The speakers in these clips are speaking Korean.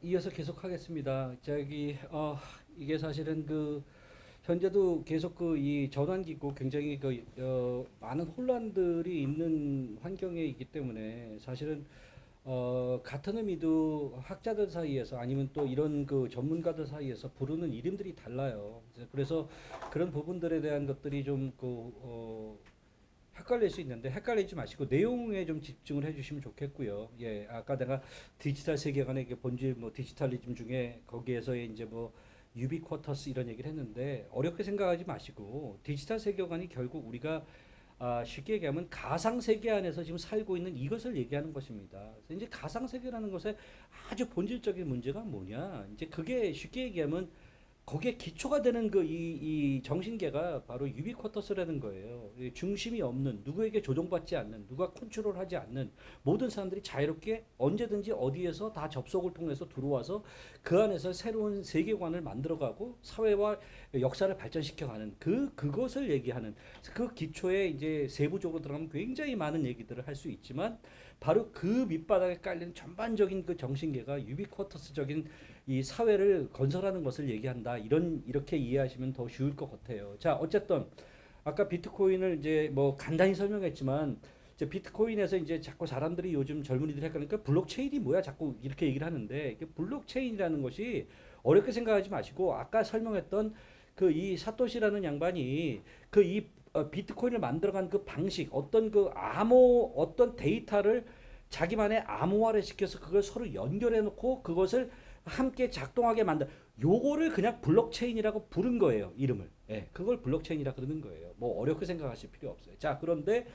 이어서 계속 하겠습니다. 이게 사실은 현재도 계속 이 전환기고 굉장히 많은 혼란들이 있는 환경에 있기 때문에 사실은 같은 의미도 학자들 사이에서 아니면 또 이런 전문가들 사이에서 부르는 이름들이 달라요. 그래서 그런 부분들에 대한 것들이 좀 헷갈릴 수 있는데 헷갈리지 마시고 내용에 좀 집중을 해주시면 좋겠고요. 예, 아까 내가 디지털 세계관의 본질 디지털리즘 중에 거기에서의 이제 유비쿼터스 이런 얘기를 했는데 어렵게 생각하지 마시고 디지털 세계관이 결국 우리가 쉽게 얘기하면 가상 세계 안에서 지금 살고 있는 이것을 얘기하는 것입니다. 그래서 이제 가상 세계라는 것의 아주 본질적인 문제가 뭐냐? 이제 그게 쉽게 얘기하면 거기에 기초가 되는 이 정신계가 바로 유비쿼터스라는 거예요. 중심이 없는, 누구에게 조종받지 않는, 누가 컨트롤하지 않는 모든 사람들이 자유롭게 언제든지 어디에서 다 접속을 통해서 들어와서 그 안에서 새로운 세계관을 만들어가고 사회와 역사를 발전시켜가는 그것을 얘기하는 그 기초에 이제 세부적으로 들어가면 굉장히 많은 얘기들을 할 수 있지만 바로 그 밑바닥에 깔린 전반적인 그 정신계가 유비쿼터스적인 이 사회를 건설하는 것을 얘기한다. 이렇게 이해하시면 더 쉬울 것 같아요. 자, 어쨌든 아까 비트코인을 이제 간단히 설명했지만 이제 비트코인에서 이제 자꾸 사람들이 요즘 젊은이들이 헷갈리니까 블록체인이 뭐야? 자꾸 이렇게 얘기를 하는데 이게 블록체인이라는 것이 어렵게 생각하지 마시고 아까 설명했던 그 이 사토시라는 양반이 비트코인을 만들어간 그 방식 어떤 어떤 데이터를 자기만의 암호화를 시켜서 그걸 서로 연결해 놓고 그것을 함께 작동하게 만든 요거를 그냥 블록체인이라고 부른 거예요. 이름을. 예, 그걸 블록체인이라 그러는 거예요. 뭐 어렵게 생각하실 필요 없어요. 자, 그런데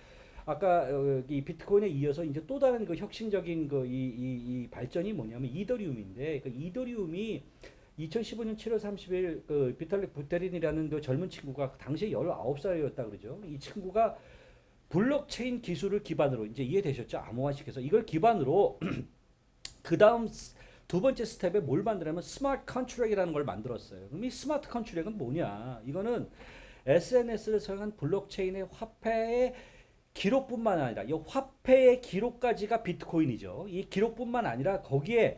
아까 이 비트코인에 이어서 이제 또 다른 그 혁신적인 이 발전이 뭐냐면 이더리움인데 그 이더리움이 2015년 7월 30일 그 비탈릭 부테린이라는 그 젊은 친구가 당시에 19살이었다 그러죠. 이 친구가 블록체인 기술을 기반으로 이제 이해되셨죠? 암호화시켜서 이걸 기반으로 그 다음 두 번째 스텝에 뭘 만들냐면 스마트 컨트랙이라는 걸 만들었어요. 그럼 이 스마트 컨트랙은 뭐냐? 이거는 SNS를 사용한 블록체인의 화폐의 기록뿐만 아니라 이 화폐의 기록까지가 비트코인이죠. 이 기록뿐만 아니라 거기에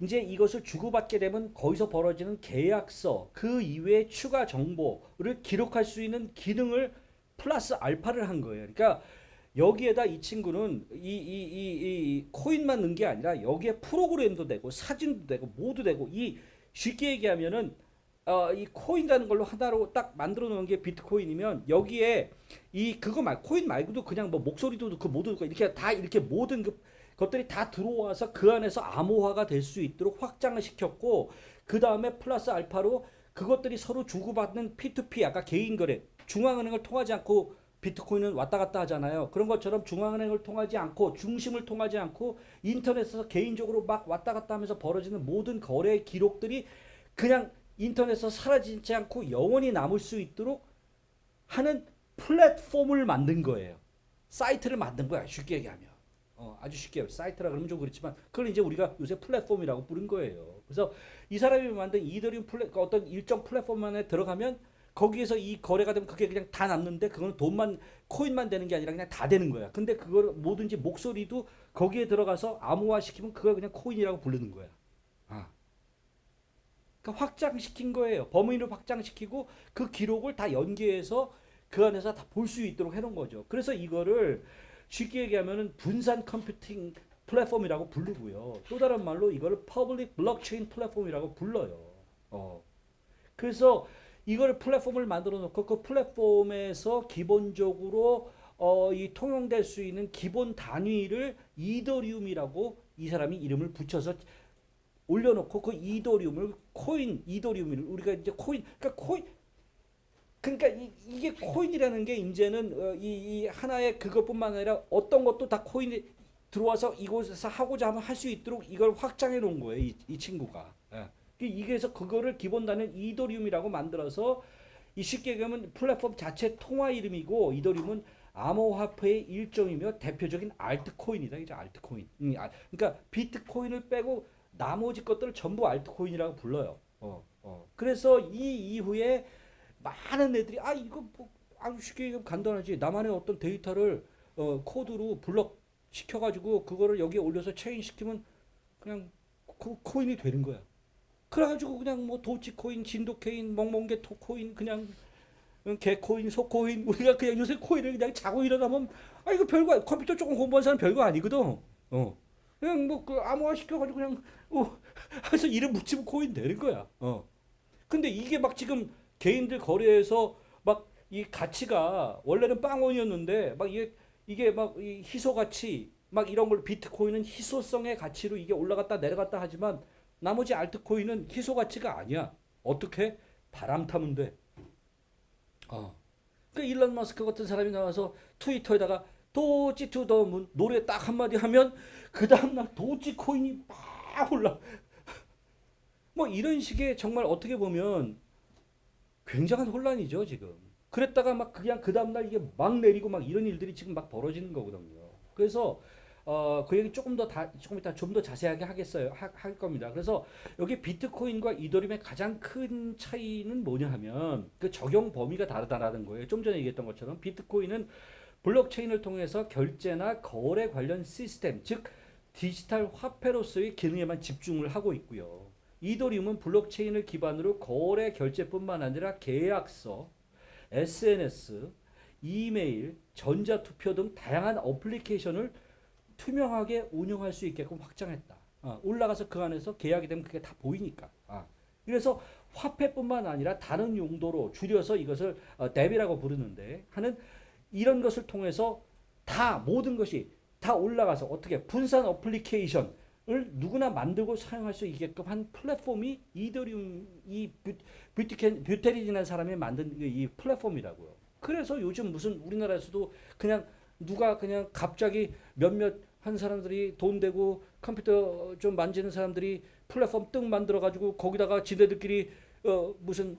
이제 이것을 주고받게 되면 거기서 벌어지는 계약서 그 이외의 추가 정보를 기록할 수 있는 기능을 플러스 알파를 한 거예요. 그러니까 여기에다 이 친구는 이 코인만 넣은 게 아니라 여기에 프로그램도 되고 사진도 되고 모두 되고 이 쉽게 얘기하면은 이 코인이라는 걸로 하나로 딱 만들어 놓은 게 비트코인이면 여기에 코인 말고도 그냥 목소리도 그 모두 이렇게 다 이렇게 모든 것들이 다 들어와서 그 안에서 암호화가 될 수 있도록 확장을 시켰고 그 다음에 플러스 알파로 그것들이 서로 주고받는 P2P 아까 개인 거래 중앙은행을 통하지 않고 비트코인은 왔다 갔다 하잖아요. 그런 것처럼 중앙은행을 통하지 않고 중심을 통하지 않고 인터넷에서 개인적으로 막 왔다 갔다 하면서 벌어지는 모든 거래 기록들이 그냥 인터넷에서 사라지지 않고 영원히 남을 수 있도록 하는 플랫폼을 만든 거예요. 사이트를 만든 거야. 쉽게 얘기하면. 아주 쉽게 사이트라 그러면 좀 그렇지만 그걸 이제 우리가 요새 플랫폼이라고 부른 거예요. 그래서 이 사람이 만든 이더리움 어떤 일정 플랫폼 안에 들어가면 거기에서 이 거래가 되면 그게 그냥 다 남는데 그거는 돈만 코인만 되는 게 아니라 그냥 다 되는 거야. 근데 그걸 뭐든지 목소리도 거기에 들어가서 암호화 시키면 그걸 그냥 코인이라고 부르는 거야. 아. 그러니까 확장시킨 거예요. 범위를 확장시키고 그 기록을 다 연계해서 그 안에서 다 볼 수 있도록 해놓은 거죠. 그래서 이거를 쉽게 얘기하면은 분산 컴퓨팅 플랫폼이라고 부르고요. 또 다른 말로 이거를 퍼블릭 블록체인 플랫폼이라고 불러요. 그래서 이걸 플랫폼을 만들어 놓고 그 플랫폼에서 기본적으로 이 통용될 수 있는 기본 단위를 이더리움이라고 이 사람이 이름을 붙여서 올려놓고 그 이더리움을 이더리움을 우리가 이제 그러니까 이게 코인이라는 게 이제는 이 하나의 그것뿐만 아니라 어떤 것도 다 코인이 들어와서 이곳에서 하고자 하면 할 수 있도록 이걸 확장해 놓은 거예요. 이 친구가. 예. 이게서 그거를 기본 단위는 이더리움이라고 만들어서 이 쉽게 얘기하면 플랫폼 자체 통화 이름이고 이더리움은 암호화폐의 일종이며 대표적인 알트코인이다. 이제 알트코인. 그러니까 비트코인을 빼고 나머지 것들을 전부 알트코인이라고 불러요. 그래서 이 이후에 많은 애들이 이거 아주 쉽게 얘기하면 간단하지. 나만의 어떤 데이터를 코드로 블럭 시켜가지고 그거를 여기에 올려서 체인 시키면 그냥 코인이 되는 거야. 그래가지고 그냥 뭐 도치코인, 진도코인, 멍멍개 토코인, 그냥 개코인, 소코인, 우리가 그냥 요새 코인을 그냥 자고 일어나면 아 이거 별거 컴퓨터 조금 공부한 사람 별거 아니거든. 그냥 뭐 그 암호화 시켜가지고 그냥 해서 이름 붙이면 코인 되는 거야. 근데 이게 막 지금 개인들 거래에서 막 이 가치가 원래는 빵원이었는데 막 이게 막 이 희소 가치 막 이런 걸 비트코인은 희소성의 가치로 이게 올라갔다 내려갔다 하지만 나머지 알트코인은 희소 가치가 아니야. 어떻게? 바람 타면 돼. 그 일론 머스크 같은 사람이 나와서 트위터에다가 도지 투더 노래 딱 한마디 하면 그 다음날 도지 코인이 막 올라. 뭐 이런 식의 정말 어떻게 보면 굉장한 혼란이죠 지금. 그랬다가 막 그냥 그 다음날 이게 막 내리고 막 이런 일들이 지금 막 벌어지는 거거든요. 그래서 그 얘기 조금 이따 좀 더 자세하게 하겠어요. 할 겁니다. 그래서 여기 비트코인과 이더리움의 가장 큰 차이는 뭐냐 하면 그 적용 범위가 다르다라는 거예요. 좀 전에 얘기했던 것처럼 비트코인은 블록체인을 통해서 결제나 거래 관련 시스템, 즉 디지털 화폐로서의 기능에만 집중을 하고 있고요. 이더리움은 블록체인을 기반으로 거래 결제뿐만 아니라 계약서, SNS, 이메일, 전자투표 등 다양한 어플리케이션을 투명하게 운영할 수 있게끔 확장했다. 올라가서 그 안에서 계약이 되면 그게 다 보이니까. 그래서 화폐뿐만 아니라 다른 용도로 줄여서 이것을 뎁이라고 부르는데 하는 이런 것을 통해서 다 모든 것이 다 올라가서 어떻게 분산 어플리케이션을 누구나 만들고 사용할 수 있게끔 한 플랫폼이 이더리움 이 뷰테리진이라는 사람이 만든 이 플랫폼이라고요. 그래서 요즘 무슨 우리나라에서도 그냥 누가 그냥 갑자기 몇몇 한 사람들이 돈 대고 컴퓨터 좀 만지는 사람들이 플랫폼 뜩 만들어 가지고 거기다가 지네들끼리 무슨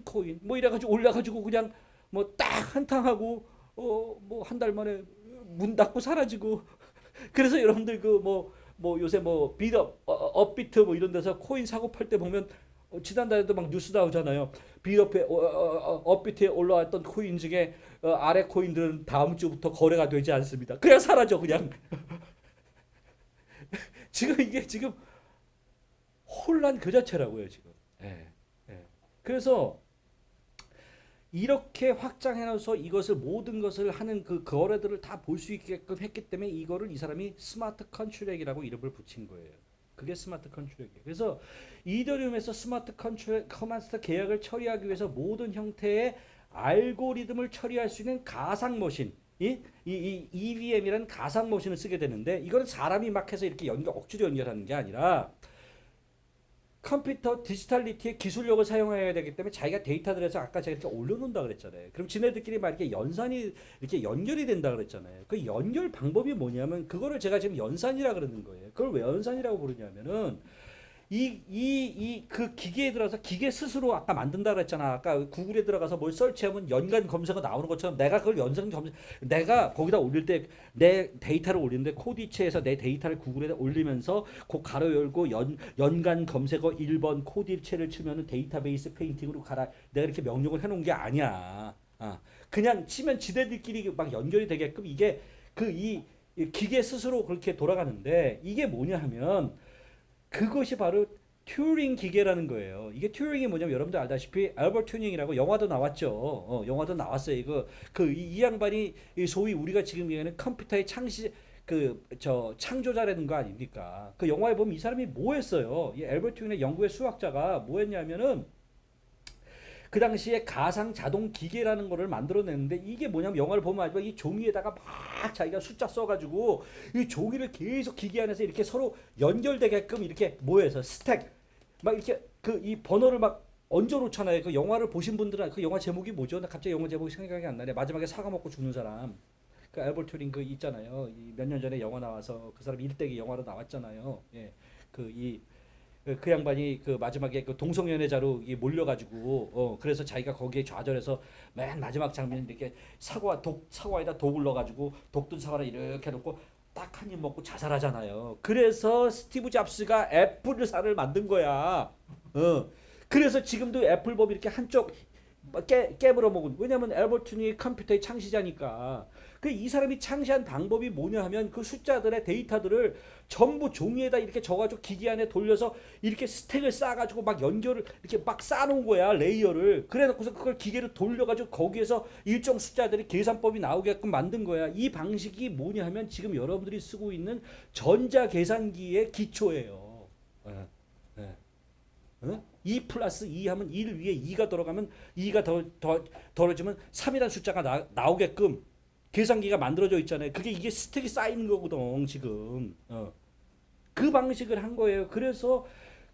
코인 뭐 이래 가지고 올려 가지고 그냥 뭐 딱 한탕하고 뭐 한 달 만에 문 닫고 사라지고 그래서 여러분들 그 뭐 요새 뭐 비트업 업비트 뭐 이런 데서 코인 사고 팔 때 보면 지난달에도 막 뉴스 나오잖아요. 비트업에 업비트에 올라왔던 코인 중에 아래 코인들은 다음 주부터 거래가 되지 않습니다. 그냥 사라져 그냥. 지금 이게 지금 혼란 그 자체라고요 지금. 예, 예. 그래서 이렇게 확장해놔서 이것을 모든 것을 하는 그 거래들을 다 볼 수 있게끔 했기 때문에 이거를 이 사람이 스마트 컨트랙이라고 이름을 붙인 거예요. 그게 스마트 컨트랙이에요. 그래서 이더리움에서 스마트 컨트랙 계약을 처리하기 위해서 모든 형태의 알고리즘을 처리할 수 있는 가상 머신, 이 EVM이라는 가상 머신을 쓰게 되는데 이거는 사람이 막 해서 이렇게 억지로 연결하는 게 아니라 컴퓨터 디지털리티의 기술력을 사용해야 되기 때문에 자기가 데이터들에서 아까 제가 이렇게 올려놓는다 그랬잖아요. 그럼 지네들끼리 막 이렇게 이렇게 연결이 된다 그랬잖아요. 그 연결 방법이 뭐냐면 그거를 제가 지금 연산이라 그러는 거예요. 그걸 왜 연산이라고 부르냐면은 그 기계에 들어가서 기계 스스로 아까 만든다 그랬잖아. 아까 구글에 들어가서 뭘 설치하면 연관 검색어 나오는 것처럼 내가 그걸 내가 거기다 올릴 때 내 데이터를 올리는데 코디체에서 내 데이터를 구글에 올리면서 그 가로 열고 연관 검색어 1번 코디체를 치면은 데이터베이스 페인팅으로 가라. 내가 이렇게 명령을 해놓은 게 아니야. 그냥 치면 지네들끼리 막 연결이 되게끔 이게 이 기계 스스로 그렇게 돌아가는데 이게 뭐냐 하면 그것이 바로 튜링 기계라는 거예요. 이게 튜링이 뭐냐면 여러분들 알다시피 알버트 튜링이라고 영화도 나왔죠. 영화도 나왔어요. 이거 이 양반이 소위 우리가 지금 얘기하는 컴퓨터의 창조자라는 거 아닙니까? 그 영화에 보면 이 사람이 뭐 했어요? 이 알버트 튜링의 영국의 수학자가 뭐 했냐면은 그 당시에 가상 자동 기계라는 거를 만들어냈는데 이게 뭐냐면 영화를 보면 알지만 이 종이에다가 막 자기가 숫자 써가지고 이 종이를 계속 기계 안에서 이렇게 서로 연결되게끔 이렇게 모여서 스택 막 이렇게 이 번호를 막 얹어놓잖아요. 그 영화를 보신 분들은 그 영화 제목이 뭐죠? 나 갑자기 영화 제목이 생각이 안 나네. 마지막에 사과 먹고 죽는 사람. 그 알버트 튜링 그 있잖아요. 몇 년 전에 영화 나와서 그 사람 일대기 영화로 나왔잖아요. 예. 그 양반이 그 마지막에 그 동성연애자로 몰려가지고 그래서 자기가 거기에 좌절해서 맨 마지막 장면 이렇게 사과에다 독을 넣어가지고 독든 사과를 이렇게 놓고 딱 한 입 먹고 자살하잖아요. 그래서 스티브 잡스가 애플사를 만든 거야. 그래서 지금도 애플법이 이렇게 한쪽 깨물어 먹은. 왜냐면 엘버튼이 컴퓨터의 창시자니까. 그 이 사람이 창시한 방법이 뭐냐 하면 그 숫자들의 데이터들을 전부 종이에다 이렇게 적어가지고 기계 안에 돌려서 이렇게 스택을 쌓아가지고 막 연결을 이렇게 막 쌓아놓은 거야, 레이어를. 그래놓고서 그걸 기계로 돌려가지고 거기에서 일정 숫자들이 계산법이 나오게끔 만든 거야. 이 방식이 뭐냐 하면 지금 여러분들이 쓰고 있는 전자 계산기의 기초예요. 예, 예. 어? 2 플러스 2 하면 1 위에 2가 들어가면 2가 더해지면 3이라는 숫자가 나오게끔 계산기가 만들어져 있잖아요. 그게 이게 스택이 쌓이는 거거든 지금. 그 방식을 한 거예요. 그래서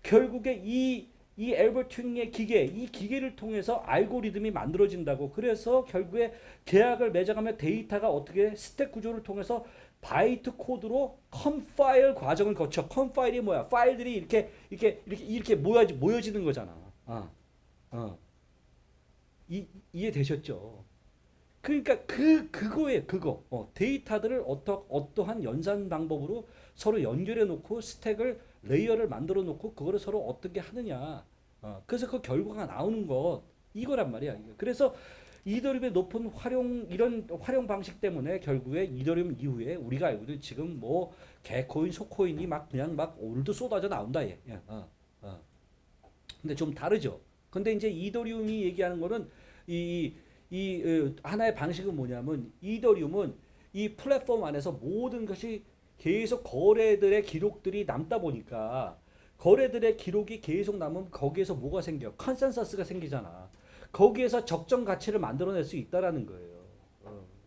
결국에 이 앨버트 튜닝의 기계, 이 기계를 통해서 알고리즘이 만들어진다고. 그래서 결국에 계약을 맺어가면 데이터가 어떻게 스택 구조를 통해서 바이트 코드로 컴파일 과정을 거쳐. 컴파일이 뭐야? 파일들이 이렇게 모여지는 거잖아. 이해되셨죠? 그러니까 그거에 그거 데이터들을 어떠한 연산 방법으로 서로 연결해 놓고 스택을 레이어를 만들어 놓고 그거를 서로 어떻게 하느냐. 그래서 그 결과가 나오는 것 이거란 말이야. 그래서 이더리움의 높은 이런 활용 방식 때문에 결국에 이더리움 이후에 우리가 알고 있는 지금 뭐 개코인, 소코인이 막 그냥 막 오늘도 쏟아져 나온다 얘. 근데 좀 다르죠. 근데 이제 이더리움이 얘기하는 거는 하나의 방식은 뭐냐면 이더리움은 이 플랫폼 안에서 모든 것이 계속 거래들의 기록들이 남다 보니까 거래들의 기록이 계속 남으면 거기에서 뭐가 생겨? 컨센서스가 생기잖아. 거기에서 적정 가치를 만들어낼 수 있다라는 거예요.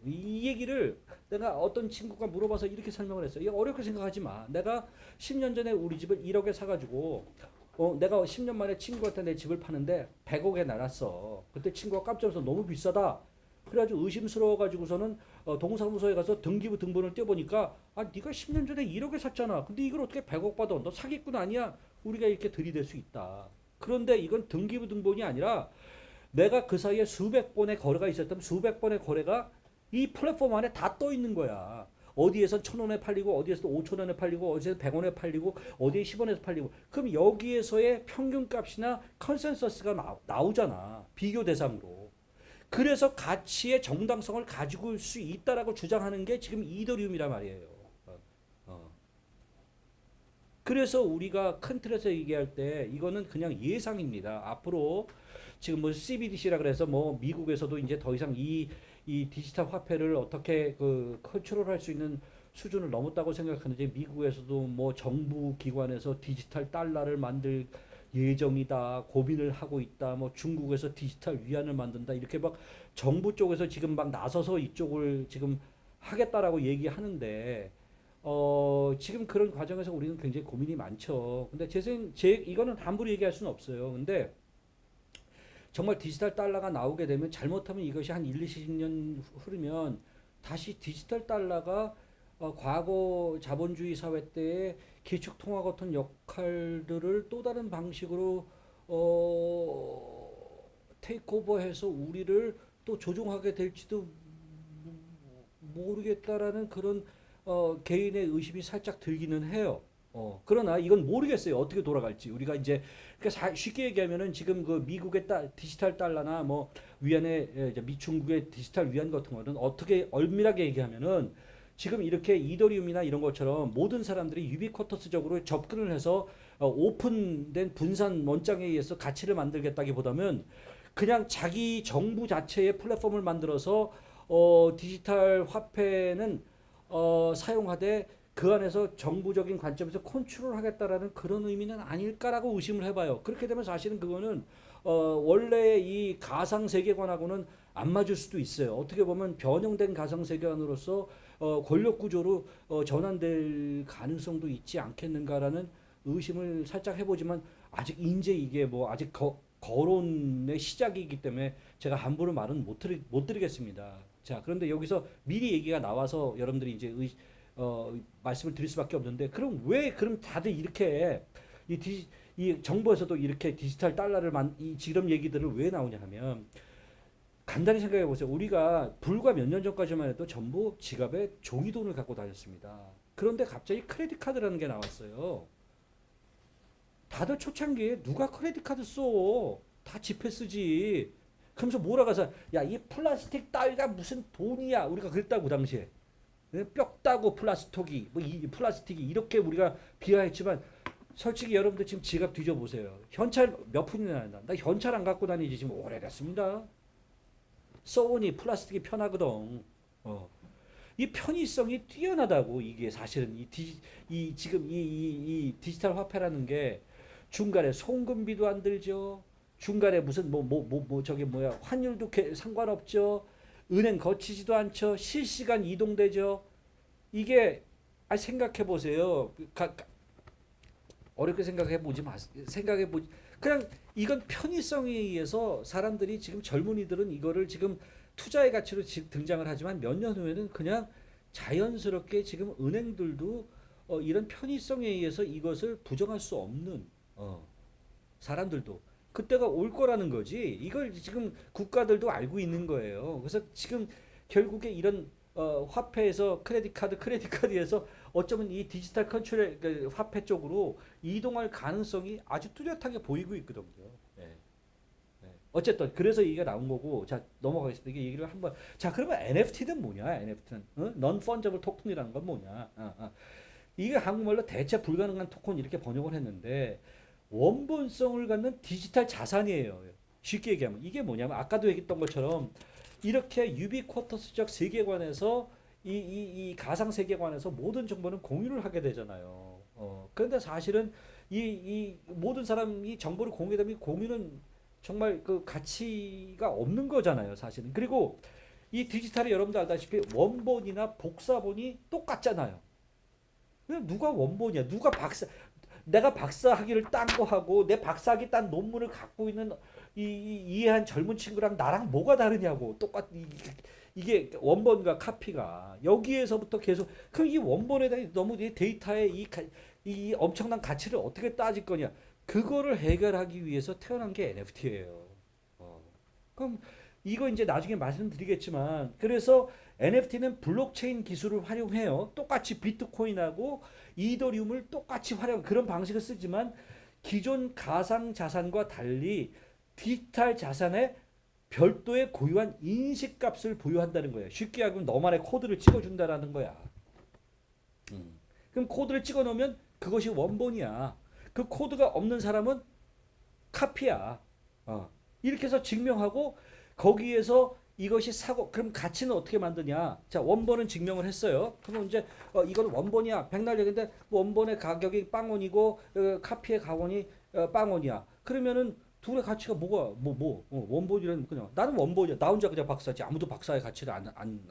이 얘기를 내가 어떤 친구가 물어봐서 이렇게 설명을 했어요. 이거 어렵게 생각하지 마. 내가 10년 전에 우리 집을 1억에 사가지고 내가 10년 만에 친구한테 내 집을 파는데 100억에 날았어. 그때 친구가 깜짝 놀라서 너무 비싸다. 그래가지고 의심스러워가지고서는 동사무소에 가서 등기부 등본을 떼보니까 네가 10년 전에 1억에 샀잖아. 근데 이걸 어떻게 100억 받아? 너 사기꾼 아니야? 우리가 이렇게 들이댈 수 있다. 그런데 이건 등기부 등본이 아니라 내가 그 사이에 수백 번의 거래가 있었다면 수백 번의 거래가 이 플랫폼 안에 다 떠 있는 거야. 어디에선 1,000원에 팔리고 어디에서 5,000원에 팔리고 어디에서 100원에 팔리고 어디에 10원에서 팔리고. 그럼 여기에서의 평균값이나 컨센서스가 나오잖아. 비교 대상으로. 그래서 가치의 정당성을 가지고 올 수 있다라고 주장하는 게 지금 이더리움이란 말이에요. 그래서 우리가 큰 틀에서 얘기할 때 이거는 그냥 예상입니다. 앞으로 지금 뭐 CBDC라 그래서 뭐 미국에서도 이제 더 이상 이 디지털 화폐를 어떻게 그 컨트롤할 수 있는 수준을 넘었다고 생각하는지, 미국에서도 뭐 정부 기관에서 디지털 달러를 만들 예정이다 고민을 하고 있다. 뭐 중국에서 디지털 위안을 만든다. 이렇게 막 정부 쪽에서 지금 막 나서서 이쪽을 지금 하겠다라고 얘기하는데 지금 그런 과정에서 우리는 굉장히 고민이 많죠. 근데 이거는 함부로 얘기할 수는 없어요. 근데 정말 디지털 달러가 나오게 되면 잘못하면 이것이 한 1, 20년 흐르면 다시 디지털 달러가 과거 자본주의 사회 때의 기축통화 같은 역할들을 또 다른 방식으로 테이크오버해서 우리를 또 조종하게 될지도 모르겠다라는 그런 개인의 의심이 살짝 들기는 해요. 그러나 이건 모르겠어요. 어떻게 돌아갈지. 우리가 이제 그러니까 쉽게 얘기하면은 지금 그 미국의 디지털 달러나 뭐 위안의 중국의 디지털 위안 같은 거는 어떻게 엄밀하게 얘기하면은 지금 이렇게 이더리움이나 이런 것처럼 모든 사람들이 유비쿼터스적으로 접근을 해서 오픈된 분산 원장에 의해서 가치를 만들겠다기보다는 그냥 자기 정부 자체의 플랫폼을 만들어서 디지털 화폐는 사용하되 그 안에서 정부적인 관점에서 컨트롤하겠다라는 그런 의미는 아닐까라고 의심을 해봐요. 그렇게 되면 사실은 그거는 원래 이 가상 세계관하고는 안 맞을 수도 있어요. 어떻게 보면 변형된 가상 세계관으로서 권력 구조로 전환될 가능성도 있지 않겠는가라는 의심을 살짝 해보지만 아직 이제 이게 뭐 아직 거론의 시작이기 때문에 제가 함부로 말은 못 드리겠습니다. 자, 그런데 여기서 미리 얘기가 나와서 여러분들이 이제 말씀을 드릴 수밖에 없는데, 그럼 왜 그럼 다들 이렇게 이 정부에서도 이렇게 디지털 달러를 지금 얘기들을 왜 나오냐 하면, 간단히 생각해 보세요. 우리가 불과 몇 년 전까지만 해도 전부 지갑에 종이돈을 갖고 다녔습니다. 그런데 갑자기 크레딧 카드라는 게 나왔어요. 다들 초창기에 누가 크레딧 카드 써? 다 지폐 쓰지. 그러면서 몰아가서 야, 이 플라스틱 따위가 무슨 돈이야. 우리가 그랬다고 그 당시에. 뼈 따고 플라스틱이 뭐 이 플라스틱이 이렇게 우리가 비하했지만 솔직히 여러분들 지금 지갑 뒤져보세요. 현찰 몇 푼이나 난다. 나 현찰 안 갖고 다니지 지금 오래됐습니다. 써보니 플라스틱이 편하거든. 이 편의성이 뛰어나다고 이게 사실은 이 지금 이 디지털 화폐라는 게 중간에 송금비도 안 들죠. 중간에 무슨 저기 뭐야 환율도 상관없죠. 은행 거치지도 않죠. 실시간 이동되죠. 이게 생각해 보세요. 어렵게 생각해 보지 마세요. 생각해 보지. 그냥 이건 편의성에 의해서 사람들이 지금 젊은이들은 이거를 지금 투자의 가치로 지금 등장을 하지만 몇 년 후에는 그냥 자연스럽게 지금 은행들도 이런 편의성에 의해서 이것을 부정할 수 없는 사람들도 그때가 올 거라는 거지. 이걸 지금 국가들도 알고 있는 거예요. 그래서 지금 결국에 이런 화폐에서 크레딧 카드에서 어쩌면 이 디지털 컨트롤 그 화폐 쪽으로 이동할 가능성이 아주 뚜렷하게 보이고 있거든요. 예. 예. 어쨌든 그래서 얘기가 나온 거고 자 넘어가겠습니다. 이게 얘기를 한번 자 그러면 NFT는 뭐냐? NFT는 Non-Fungible Token이라는 건 뭐냐? 이게 한국말로 대체 불가능한 토큰 이렇게 번역을 했는데 원본성을 갖는 디지털 자산이에요. 쉽게 얘기하면 이게 뭐냐면 아까도 얘기했던 것처럼 이렇게 유비쿼터스적 세계관에서 이 가상 세계관에서 모든 정보는 공유를 하게 되잖아요. 그런데 사실은 이 모든 사람이 정보를 공유하면 공유는 정말 그 가치가 없는 거잖아요, 사실은. 그리고 이 디지털이 여러분들 알다시피 원본이나 복사본이 똑같잖아요. 누가 원본이야? 누가 박사? 내가 박사학위를 딴 거 하고 내 박사학위 딴 논문을 갖고 있는 이해한 젊은 친구랑 나랑 뭐가 다르냐고 이게 원본과 카피가 여기에서부터 계속 그럼 이 원본에 대한 너무 이 데이터의 이 엄청난 가치를 어떻게 따질 거냐 그거를 해결하기 위해서 태어난 게 NFT예요. 그럼 이거 이제 나중에 말씀드리겠지만 그래서 NFT는 블록체인 기술을 활용해요. 똑같이 비트코인하고 이더리움을 똑같이 활용 그런 방식을 쓰지만 기존 가상 자산과 달리 디지털 자산에 별도의 고유한 인식값을 보유한다는 거예요. 쉽게 하면 너만의 코드를 찍어준다라는 거야. 그럼 코드를 찍어 놓으면 그것이 원본이야. 그 코드가 없는 사람은 카피야. 이렇게 해서 증명하고 거기에서 이것이 사고 그럼 가치는 어떻게 만드냐? 자 원본은 증명을 했어요. 그럼 이제 이건 원본이야. 백날력인데 원본의 가격이 빵원이고 카피의 가격이 빵원이야. 그러면은 둘의 가치가 뭐가 원본이라는 그냥 나는 원본이야. 나 혼자 그냥 박사지. 아무도 박사의 가치를 안.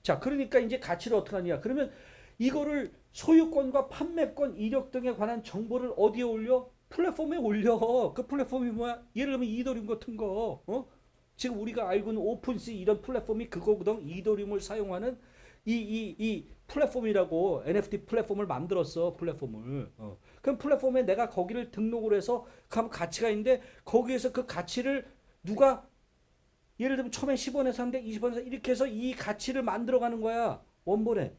자 그러니까 이제 가치를 어떻게 하냐? 그러면 이거를 소유권과 판매권, 이력 등에 관한 정보를 어디에 올려? 플랫폼에 올려. 그 플랫폼이 뭐야? 예를 들면 이더리움 같은 거. 지금 우리가 알고 있는 오픈시 이런 플랫폼이 그거거든. 이더리움을 사용하는 이 플랫폼이라고 NFT 플랫폼을 만들었어. 플랫폼을. 그럼 플랫폼에 내가 거기를 등록을 해서 그럼 가치가 있는데 거기에서 그 가치를 누가 예를 들면 처음에 10원에 샀는데 20원에 사 이렇게 해서 이 가치를 만들어가는 거야. 원본에.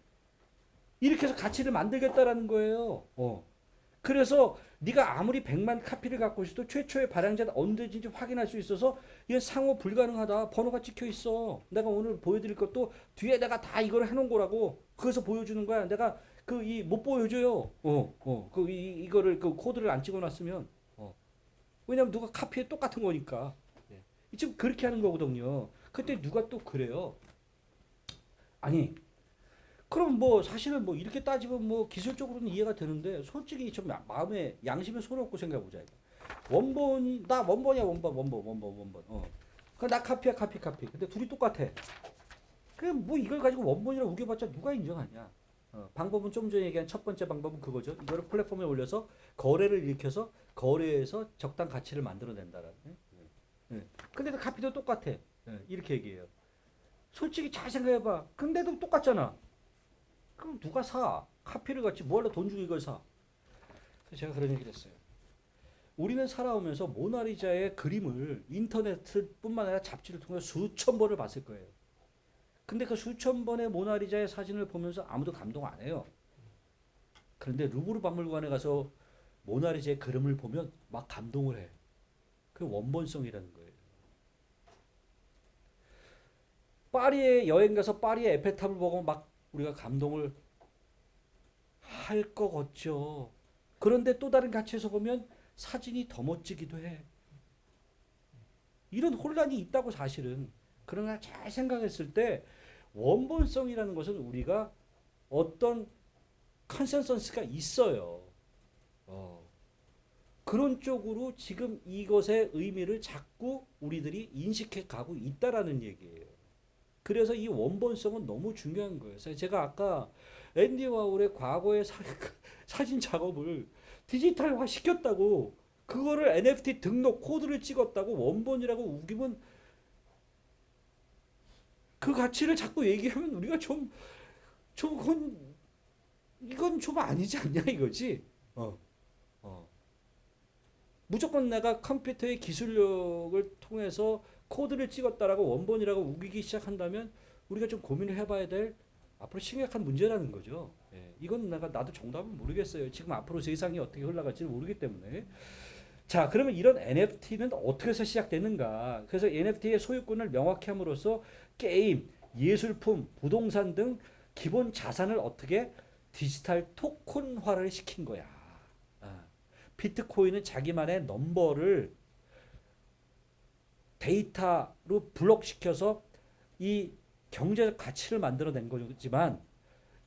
이렇게 해서 가치를 만들겠다라는 거예요. 그래서 네가 아무리 100만 카피를 갖고 있어도 최초의 발행자는 언제든지 확인할 수 있어서 이게 상호 불가능하다. 번호가 찍혀 있어. 내가 오늘 보여드릴 것도 뒤에 내가 다 이걸 해놓은 거라고. 그래서 보여주는 거야. 내가 못 보여줘요. 이거를 그 코드를 안 찍어놨으면. 왜냐면 누가 카피에 똑같은 거니까. 지금 그렇게 하는 거거든요. 그때 누가 또 그래요. 아니. 그럼 뭐 사실은 뭐 이렇게 따지면 뭐 기술적으로는 이해가 되는데 솔직히 좀 마음에 양심에 손 얹고 생각해 보자. 원본이 나 원본이야 원본. 그럼 나 카피야 카피. 근데 둘이 똑같아. 그럼 뭐 이걸 가지고 원본이라 우겨봤자 누가 인정하냐? 방법은 좀 전에 얘기한 첫 번째 방법은 그거죠. 이거를 플랫폼에 올려서 거래를 일으켜서 거래에서 적당 가치를 만들어낸다라는. 근데 카피도 똑같아. 이렇게 얘기해요. 솔직히 잘 생각해봐. 근데도 똑같잖아. 그럼 누가 사? 카피를 같이 뭐하러 돈 주고 이걸 사? 그래서 제가 그런 얘기를 했어요. 우리는 살아오면서 모나리자의 그림을 인터넷뿐만 아니라 잡지를 통해서 수천 번을 봤을 거예요. 근데 그 수천 번의 모나리자의 사진을 보면서 아무도 감동 안 해요. 그런데 루브르 박물관에 가서 모나리자의 그림을 보면 막 감동을 해. 그 원본성이라는 거예요. 파리에 여행 가서 파리의 에펠탑을 보고 막 우리가 감동을 할 것 같죠. 그런데 또 다른 가치에서 보면 사진이 더 멋지기도 해. 이런 혼란이 있다고 사실은. 그러나 잘 생각했을 때 원본성이라는 것은 우리가 어떤 컨센서스가 있어요. 그런 쪽으로 지금 이것의 의미를 자꾸 우리들이 인식해 가고 있다라는 얘기예요. 그래서 이 원본성은 너무 중요한 거예요. 그래서 제가 아까 앤디 와홀의 과거의 사진 작업을 디지털화 시켰다고 그거를 NFT 등록 코드를 찍었다고 원본이라고 우기면 그 가치를 자꾸 얘기하면 우리가 좀 이건 좀 아니지 않냐 이거지. 어, 어. 무조건 내가 컴퓨터의 기술력을 통해서 코드를 찍었다라고 원본이라고 우기기 시작한다면 우리가 좀 고민을 해봐야 될 앞으로 심각한 문제라는 거죠. 예, 이건 나도 정답은 모르겠어요. 지금 앞으로 세상이 어떻게 흘러갈지는 모르기 때문에. 자, 그러면 이런 NFT는 어떻게 해서 시작되는가? 그래서 NFT의 소유권을 명확히 함으로써 게임, 예술품, 부동산 등 기본 자산을 어떻게 디지털 토큰화를 시킨 거야. 비트코인은 자기만의 넘버를 데이터로 블록시켜서 이 경제적 가치를 만들어낸 거지만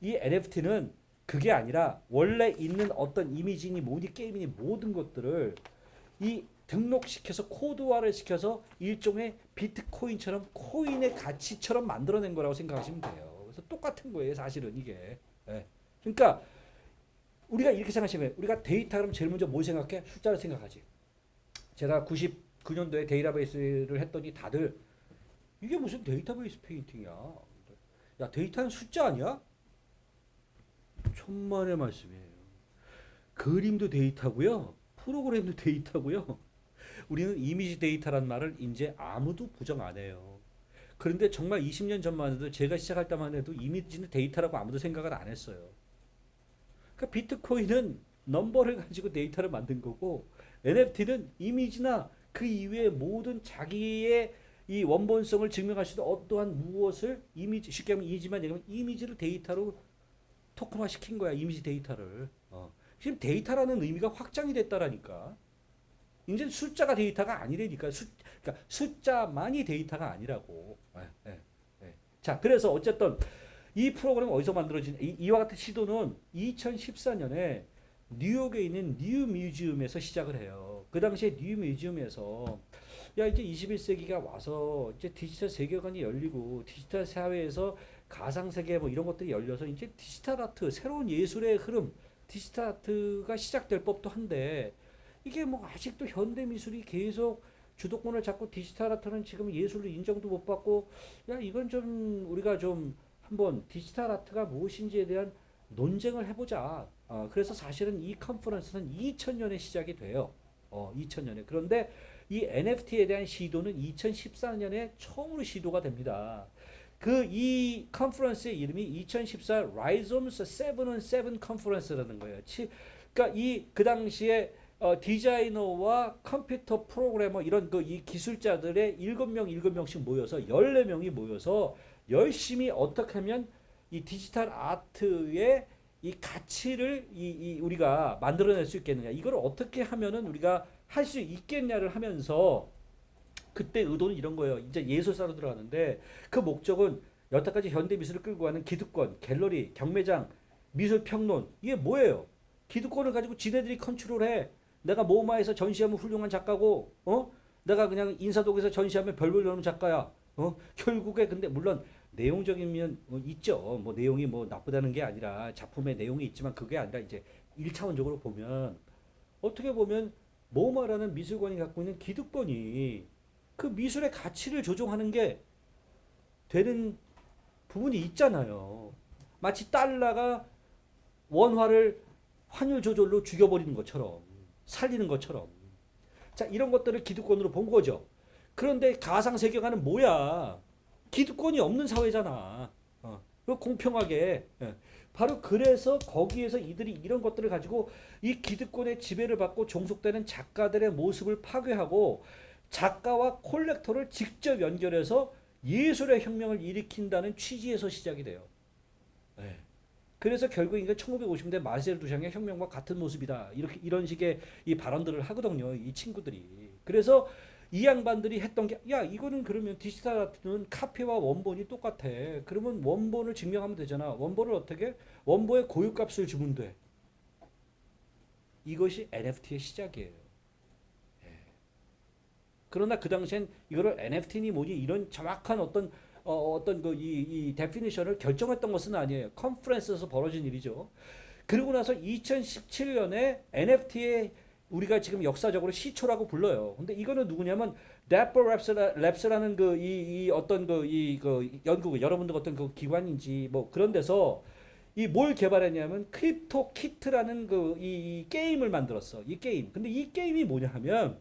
이 NFT는 그게 아니라 원래 있는 어떤 이미지니 모니 게임이니 모든 것들을 이 등록시켜서 코드화를 시켜서 일종의 비트코인처럼 코인의 가치처럼 만들어낸 거라고 생각하시면 돼요. 그래서 똑같은 거예요, 사실은 이게. 예. 그러니까 우리가 이렇게 생각하시면 우리가 데이터 그러면 제일 먼저 뭘 생각해? 숫자를 생각하지. 제가 99년도에 데이터베이스를 했더니 다들 이게 무슨 데이터베이스 페인팅이야? 야, 데이터는 숫자 아니야? 천만의 말씀이에요. 그림도 데이터고요. 프로그램도 데이터고요. 우리는 이미지 데이터란 말을 이제 아무도 부정 안 해요. 그런데 정말 20년 전만 해도 제가 시작할 때만 해도 이미지는 데이터라고 아무도 생각을 안 했어요. 그러니까 비트코인은 넘버를 가지고 데이터를 만든 거고 NFT는 이미지나 그 이외의 모든 자기의 이 원본성을 증명할 수 있는 어떠한 무엇을 이미지 쉽게 하면 이미지만 얘기하면 이미지를 데이터로 토큰화 시킨 거야. 이미지 데이터를. 지금 데이터라는 의미가 확장이 됐다라니까. 이제 숫자가 데이터가 아니라니까. 그러니까 숫자만이 데이터가 아니라고. 자, 그래서 어쨌든 이 프로그램 어디서 만들어진 이와 같은 시도는 2014년에 뉴욕에 있는 뉴 뮤지엄에서 시작을 해요. 그 당시에 뉴 뮤지엄에서 야 이제 21세기가 와서 이제 디지털 세계관이 열리고 디지털 사회에서 가상 세계 뭐 이런 것들이 열려서 이제 디지털 아트 새로운 예술의 흐름 디지털 아트가 시작될 법도 한데 이게 뭐 아직도 현대 미술이 계속 주도권을 잡고 디지털 아트는 지금 예술로 인정도 못 받고 야 이건 좀 우리가 좀 한번 디지털 아트가 무엇인지에 대한 논쟁을 해보자. 그래서 사실은 이 컨퍼런스는 2000년에 시작이 돼요. 2000년에. 그런데 이 NFT에 대한 시도는 2014년에 처음으로 시도가 됩니다. 이 컨퍼런스의 이름이 2014 Rhizomes 7-on-7 컨퍼런스라는 거예요. 그러니까 그 당시에 디자이너와 컴퓨터 프로그래머 이런 이 기술자들의 7명씩 모여서 14명이 모여서 열심히 어떻게 하면 이 디지털 아트의 이 가치를 우리가 만들어낼 수 있겠느냐 이걸 어떻게 하면은 우리가 할 수 있겠냐를 하면서 그때 의도는 이런 거예요. 이제 예술사로 들어가는데 그 목적은 여태까지 현대 미술을 끌고 가는 기득권, 갤러리, 경매장, 미술 평론 이게 뭐예요? 기득권을 가지고 지네들이 컨트롤해. 내가 모마에서 전시하면 훌륭한 작가고, 내가 그냥 인사동에서 전시하면 별별 나오는 작가야. 결국에 근데 물론 내용적인 면 있죠. 뭐 내용이 뭐 나쁘다는 게 아니라 작품의 내용이 있지만 그게 아니라 이제 1차원적으로 보면 어떻게 보면 모마라는 미술관이 갖고 있는 기득권이 그 미술의 가치를 조종하는 게 되는 부분이 있잖아요. 마치 달러가 원화를 환율 조절로 죽여버리는 것처럼 살리는 것처럼 자 이런 것들을 기득권으로 본 거죠. 그런데 가상 세계관은 뭐야? 기득권이 없는 사회잖아. 공평하게. 바로 그래서 거기에서 이들이 이런 것들을 가지고 이 기득권의 지배를 받고 종속되는 작가들의 모습을 파괴하고 작가와 콜렉터를 직접 연결해서 예술의 혁명을 일으킨다는 취지에서 시작이 돼요. 네. 그래서 결국 이게 1950년대 마르셀 두샹의 혁명과 같은 모습이다. 이렇게 이런 식의 이 발언들을 하거든요. 이 친구들이. 그래서 이 양반들이 했던 게 야, 이거는 그러면 디지털 아트는 카피와 원본이 똑같아. 그러면 원본을 증명하면 되잖아. 원본을 어떻게? 원본의 고유값을 주면 돼. 이것이 NFT의 시작이에요. 그러나 그 당시엔 이거를 NFT니 뭐니 이런 정확한 어떤 이 데피니션을 결정했던 것은 아니에요. 컨퍼런스에서 벌어진 일이죠. 그리고 나서 2017년에 NFT의 우리가 지금 역사적으로 시초라고 불러요. 근데 이거는 누구냐면 Dapper Labs라는 이 어떤 연구 여러분들 어떤 그 기관인지 뭐 그런 데서 이 뭘 개발했냐면 크립토 키트라는 이 게임을 만들었어. 이 게임. 근데 이 게임이 뭐냐 하면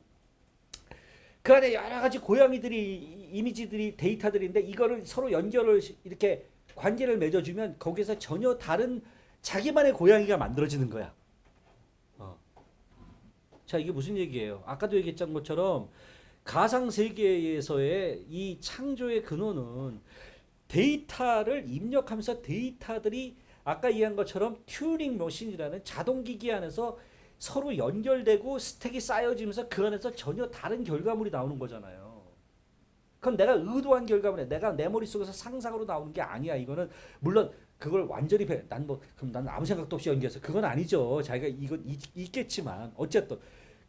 그 안에 여러 가지 고양이들이 이미지들이 데이터들인데 이거를 서로 연결을 이렇게 관계를 맺어주면 거기서 전혀 다른 자기만의 고양이가 만들어지는 거야. 어. 자, 이게 무슨 얘기예요? 아까도 얘기했던 것처럼 가상 세계에서의 이 창조의 근원은 데이터를 입력하면서 데이터들이 아까 이해한 것처럼 튜닝 머신이라는 자동기기 안에서 서로 연결되고 스택이 쌓여지면서 그 안에서 전혀 다른 결과물이 나오는 거잖아요. 그건 내가 의도한 결과물이야. 내가 내 머릿속에서 상상으로 나오는 게 아니야. 이거는 물론 그걸 완전히 그럼 난 아무 생각도 없이 연기해서 그건 아니죠. 자기가 이건 있겠지만 어쨌든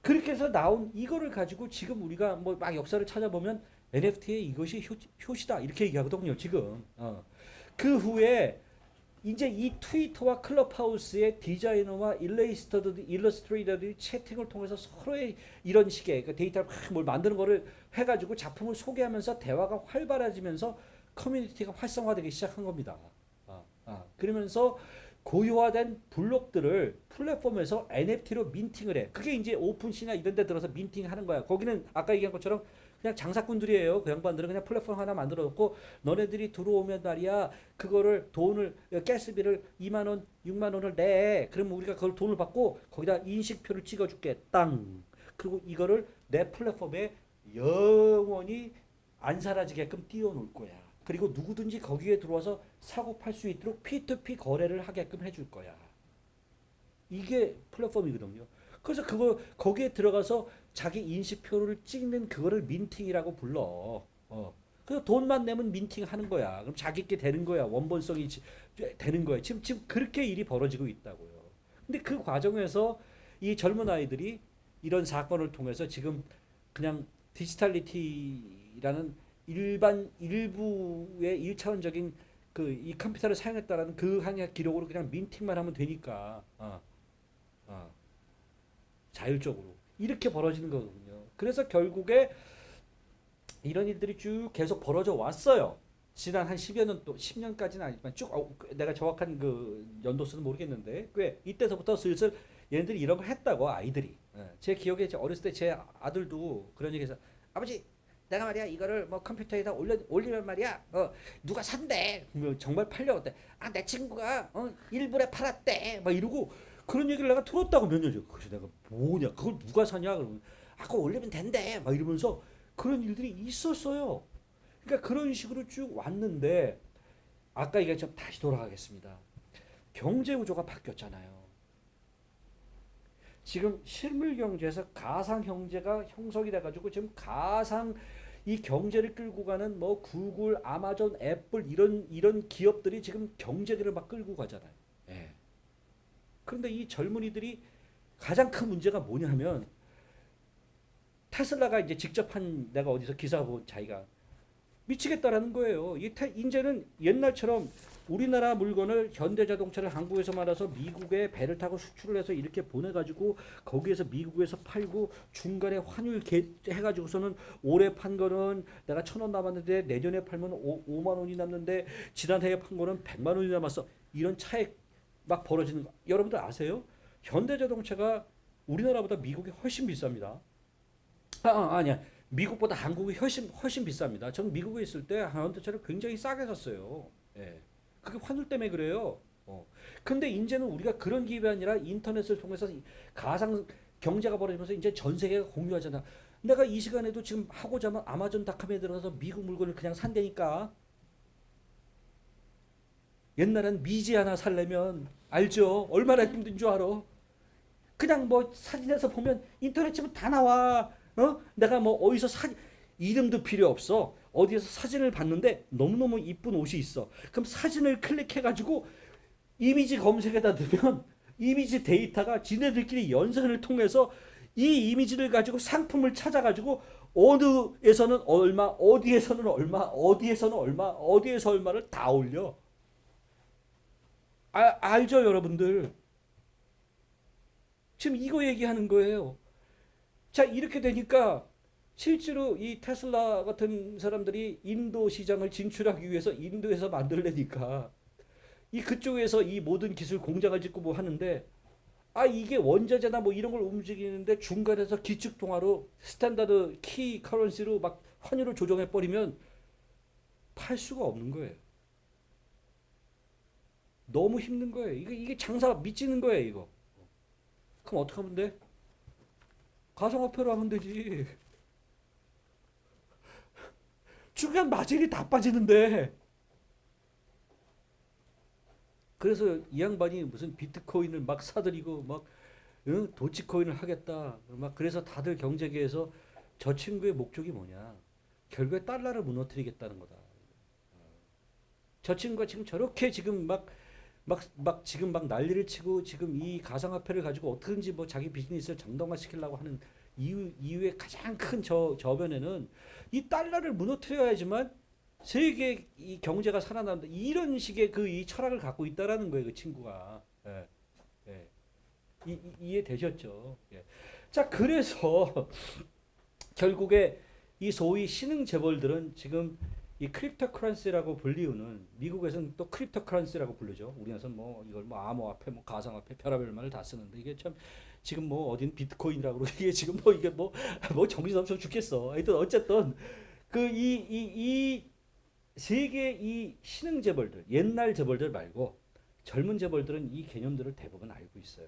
그렇게 해서 나온 이거를 가지고 지금 우리가 뭐 막 역사를 찾아보면 NFT의 이것이 효시다 이렇게 얘기하거든요. 지금. 그 후에 이제 이 트위터와 클럽하우스의 디자이너와 일러스트레이터들이 채팅을 통해서 서로의 이런 식의 데이터를 뭘 만드는 거를 해가지고 작품을 소개하면서 대화가 활발해지면서 커뮤니티가 활성화되기 시작한 겁니다. 그러면서 고유화된 블록들을 플랫폼에서 NFT로 민팅을 해. 그게 이제 오픈시나 이런 데 들어서 민팅하는 거야. 거기는 아까 얘기한 것처럼 그냥 장사꾼들이에요. 그 양반들은 그냥 플랫폼 하나 만들어 놓고 너네들이 들어오면 말이야 그거를 돈을 가스비를 2만 원, 6만 원을 내. 그러면 우리가 그걸 돈을 받고 거기다 인식표를 찍어줄게. 땅. 그리고 이거를 내 플랫폼에 영원히 안 사라지게끔 띄워놓을 거야. 그리고 누구든지 거기에 들어와서 사고 팔 수 있도록 P2P 거래를 하게끔 해줄 거야. 이게 플랫폼이거든요. 그래서 그거 거기에 들어가서 자기 인식표를 찍는 그거를 민팅이라고 불러. 그래서 돈만 내면 민팅하는 거야. 그럼 자기께 되는 거야. 원본성이 되는 거야. 지금 그렇게 일이 벌어지고 있다고요. 근데 그 과정에서 이 젊은 아이들이 이런 사건을 통해서 지금 그냥 디지털리티라는 일부의 일차원적인 이 컴퓨터를 사용했다라는 그 하나의 기록으로 그냥 민팅만 하면 되니까 자율적으로 이렇게 벌어지는 거거든요. 그래서 결국에 이런 일들이 쭉 계속 벌어져 왔어요. 지난 한 10여 년 또 10년까지는 아니지만 쭉 내가 정확한 그 연도수는 모르겠는데 꽤 이때서부터 슬슬 얘네들이 이런 걸 했다고 아이들이. 제 기억에 어렸을 때 제 아들도 그런 얘기해서 아버지 내가 말이야 이거를 뭐 컴퓨터에다 올리면 말이야 누가 산대 정말 팔려왔대 내 친구가 1불에 팔았대 막 이러고 그런 얘기를 내가 들었다고 몇 년 전에. 그래서 내가 뭐냐 그걸 누가 사냐 그러면 그거 올리면 된대 막 이러면서 그런 일들이 있었어요. 그러니까 그런 식으로 쭉 왔는데 아까 얘기한 좀 다시 돌아가겠습니다. 경제 구조가 바뀌었잖아요. 지금 실물 경제에서 가상 경제가 형성이 돼가지고 지금 가상 이 경제를 끌고 가는 뭐 구글, 아마존, 애플 이런 기업들이 지금 경제들을 막 끌고 가잖아요. 예. 그런데 이 젊은이들이 가장 큰 문제가 뭐냐면 테슬라가 이제 직접 내가 어디서 기사 본 자기가 미치겠다라는 거예요. 이제는 옛날처럼 우리나라 물건을 현대자동차를 한국에서 말아서 미국에 배를 타고 수출을 해서 이렇게 보내가지고 거기에서 미국에서 팔고 중간에 환율 해가지고서는 올해 판 거는 내가 1,000원 남았는데 내년에 팔면 5만 원이 남는데 지난해에 판 거는 100만 원이 남았어. 이런 차액 막 벌어지는 거 여러분들 아세요? 현대자동차가 우리나라보다 미국이 훨씬 비쌉니다. 아니야. 미국보다 한국이 훨씬 비쌉니다. 저는 미국에 있을 때 현대차를 굉장히 싸게 샀어요. 예. 그게 환율 때문에 그래요. 근데 이제는 우리가 그런 기업이 아니라 인터넷을 통해서 가상 경제가 벌어지면서 이제 전 세계가 공유하잖아. 내가 이 시간에도 지금 하고자 하면 아마존닷컴에 들어가서 미국 물건을 그냥 산다니까. 옛날엔 미지 하나 살려면 알죠? 얼마나 힘든 줄 알아? 그냥 뭐 사진에서 보면 인터넷 치면 다 나와. 내가 뭐 어디서 이름도 필요 없어. 어디에서 사진을 봤는데 너무너무 이쁜 옷이 있어. 그럼 사진을 클릭해가지고 이미지 검색에다 넣으면 이미지 데이터가 지네들끼리 연산을 통해서 이 이미지를 가지고 상품을 찾아가지고 어느에서는 얼마, 어디에서는 얼마, 어디에서는 얼마, 어디에서 얼마를 다 올려. 알죠, 여러분들? 지금 이거 얘기하는 거예요. 자, 이렇게 되니까 실제로 이 테슬라 같은 사람들이 인도 시장을 진출하기 위해서 인도에서 만들려니까 이 그쪽에서 이 모든 기술 공장을 짓고 뭐 하는데 이게 원자재나 뭐 이런 걸 움직이는데 중간에서 기축 통화로 스탠다드 키 커런시로 막 환율을 조정해 버리면 팔 수가 없는 거예요. 너무 힘든 거예요. 이게 장사 미치는 거예요, 이거. 그럼 어떻게 하면 돼? 가상화폐로 하면 되지. 중요한 마진이 다 빠지는데. 그래서 이 양반이 무슨 비트코인을 막 사들이고 막 도치코인을 하겠다. 막 그래서 다들 경제계에서 저 친구의 목적이 뭐냐? 결국에 달러를 무너뜨리겠다는 거다. 저 친구가 지금 저렇게 지금 지금 막 난리를 치고 지금 이 가상화폐를 가지고 어떻게든지 뭐 자기 비즈니스를 정당화시키려고 하는 이유의 가장 큰 저변에는 이 달러를 무너뜨려야지만 세계 이 경제가 살아난다. 이런 식의 이 철학을 갖고 있다라는 거예요, 그 친구가. 예, 예. 이해되셨죠? 예. 자, 그래서 결국에 이 소위 신흥 재벌들은 지금 이 크립토 커런시라고 불리우는 미국에서는 또 크립토 커런시라고 부르죠. 우리나라에서는 뭐 이걸 뭐 암호화폐, 뭐 가상화폐, 별의별 말을 다 쓰는데 이게 참 지금 뭐 어딘 비트코인이라고 그러고 이게 지금 뭐 이게 뭐 정신없어 죽겠어. 하여튼 어쨌든 그 이 세계 이 신흥 재벌들, 옛날 재벌들 말고 젊은 재벌들은 이 개념들을 대부분 알고 있어요.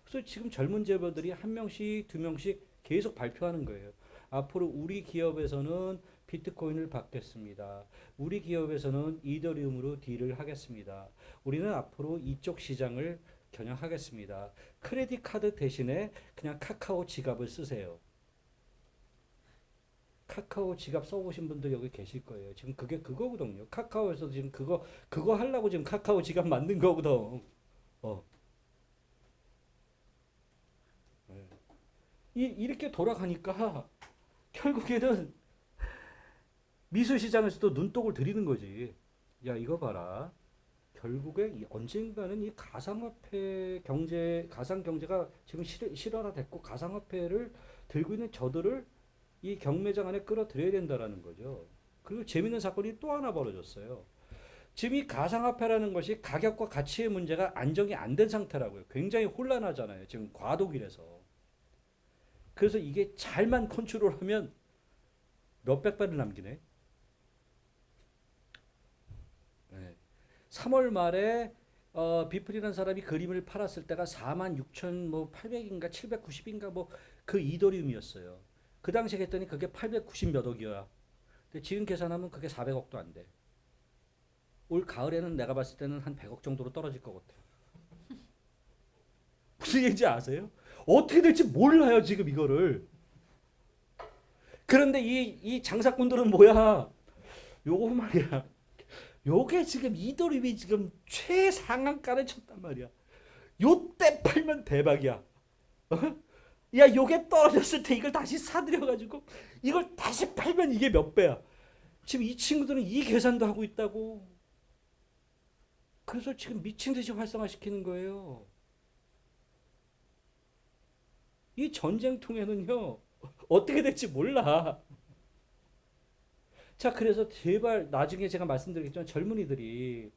그래서 지금 젊은 재벌들이 한 명씩 두 명씩 계속 발표하는 거예요. 앞으로 우리 기업에서는 비트코인을 받겠습니다. 우리 기업에서는 이더리움으로 딜을 하겠습니다. 우리는 앞으로 이쪽 시장을 겨냥하겠습니다. 크레딧 카드 대신에 그냥 카카오 지갑을 쓰세요. 카카오 지갑 써보신 분들 여기 계실 거예요. 지금 그게 그거거든요. 카카오에서 지금 그거 하려고 지금 카카오 지갑 만든 거거든. 어. 네. 이렇게 돌아가니까 결국에는 미술 시장에서도 눈독을 들이는 거지. 야, 이거 봐라. 결국에 언젠가는 이 가상화폐 경제, 가상 경제가 지금 실현화됐고 가상화폐를 들고 있는 저들을 이 경매장 안에 끌어들여야 된다라는 거죠. 그리고 재밌는 사건이 또 하나 벌어졌어요. 지금 이 가상화폐라는 것이 가격과 가치의 문제가 안정이 안 된 상태라고요. 굉장히 혼란하잖아요. 지금 과도기라서. 그래서 이게 잘만 컨트롤하면 몇백 배를 남기네. 네. 3월 말에 비플이라는 사람이 그림을 팔았을 때가 46,800인가 790인가 뭐 그 이더리움이었어요. 그 당시에 했더니 그게 890 몇 억이야. 근데 지금 계산하면 그게 400억도 안 돼. 올 가을에는 내가 봤을 때는 한 100억 정도로 떨어질 것 같아. 무슨 얘기인지 아세요? 어떻게 될지 몰라요, 지금 이거를. 그런데 이 장사꾼들은 뭐야? 요거 말이야. 요게 지금 이더리움이 지금 최상한가를 쳤단 말이야. 요때 팔면 대박이야. 야, 요게 떨어졌을 때 이걸 다시 사들여가지고 이걸 다시 팔면 이게 몇 배야. 지금 이 친구들은 이 계산도 하고 있다고. 그래서 지금 미친 듯이 활성화시키는 거예요. 이 전쟁통에는요, 어떻게 될지 몰라. 자, 그래서 제발 나중에 제가 말씀드리겠지만 젊은이들이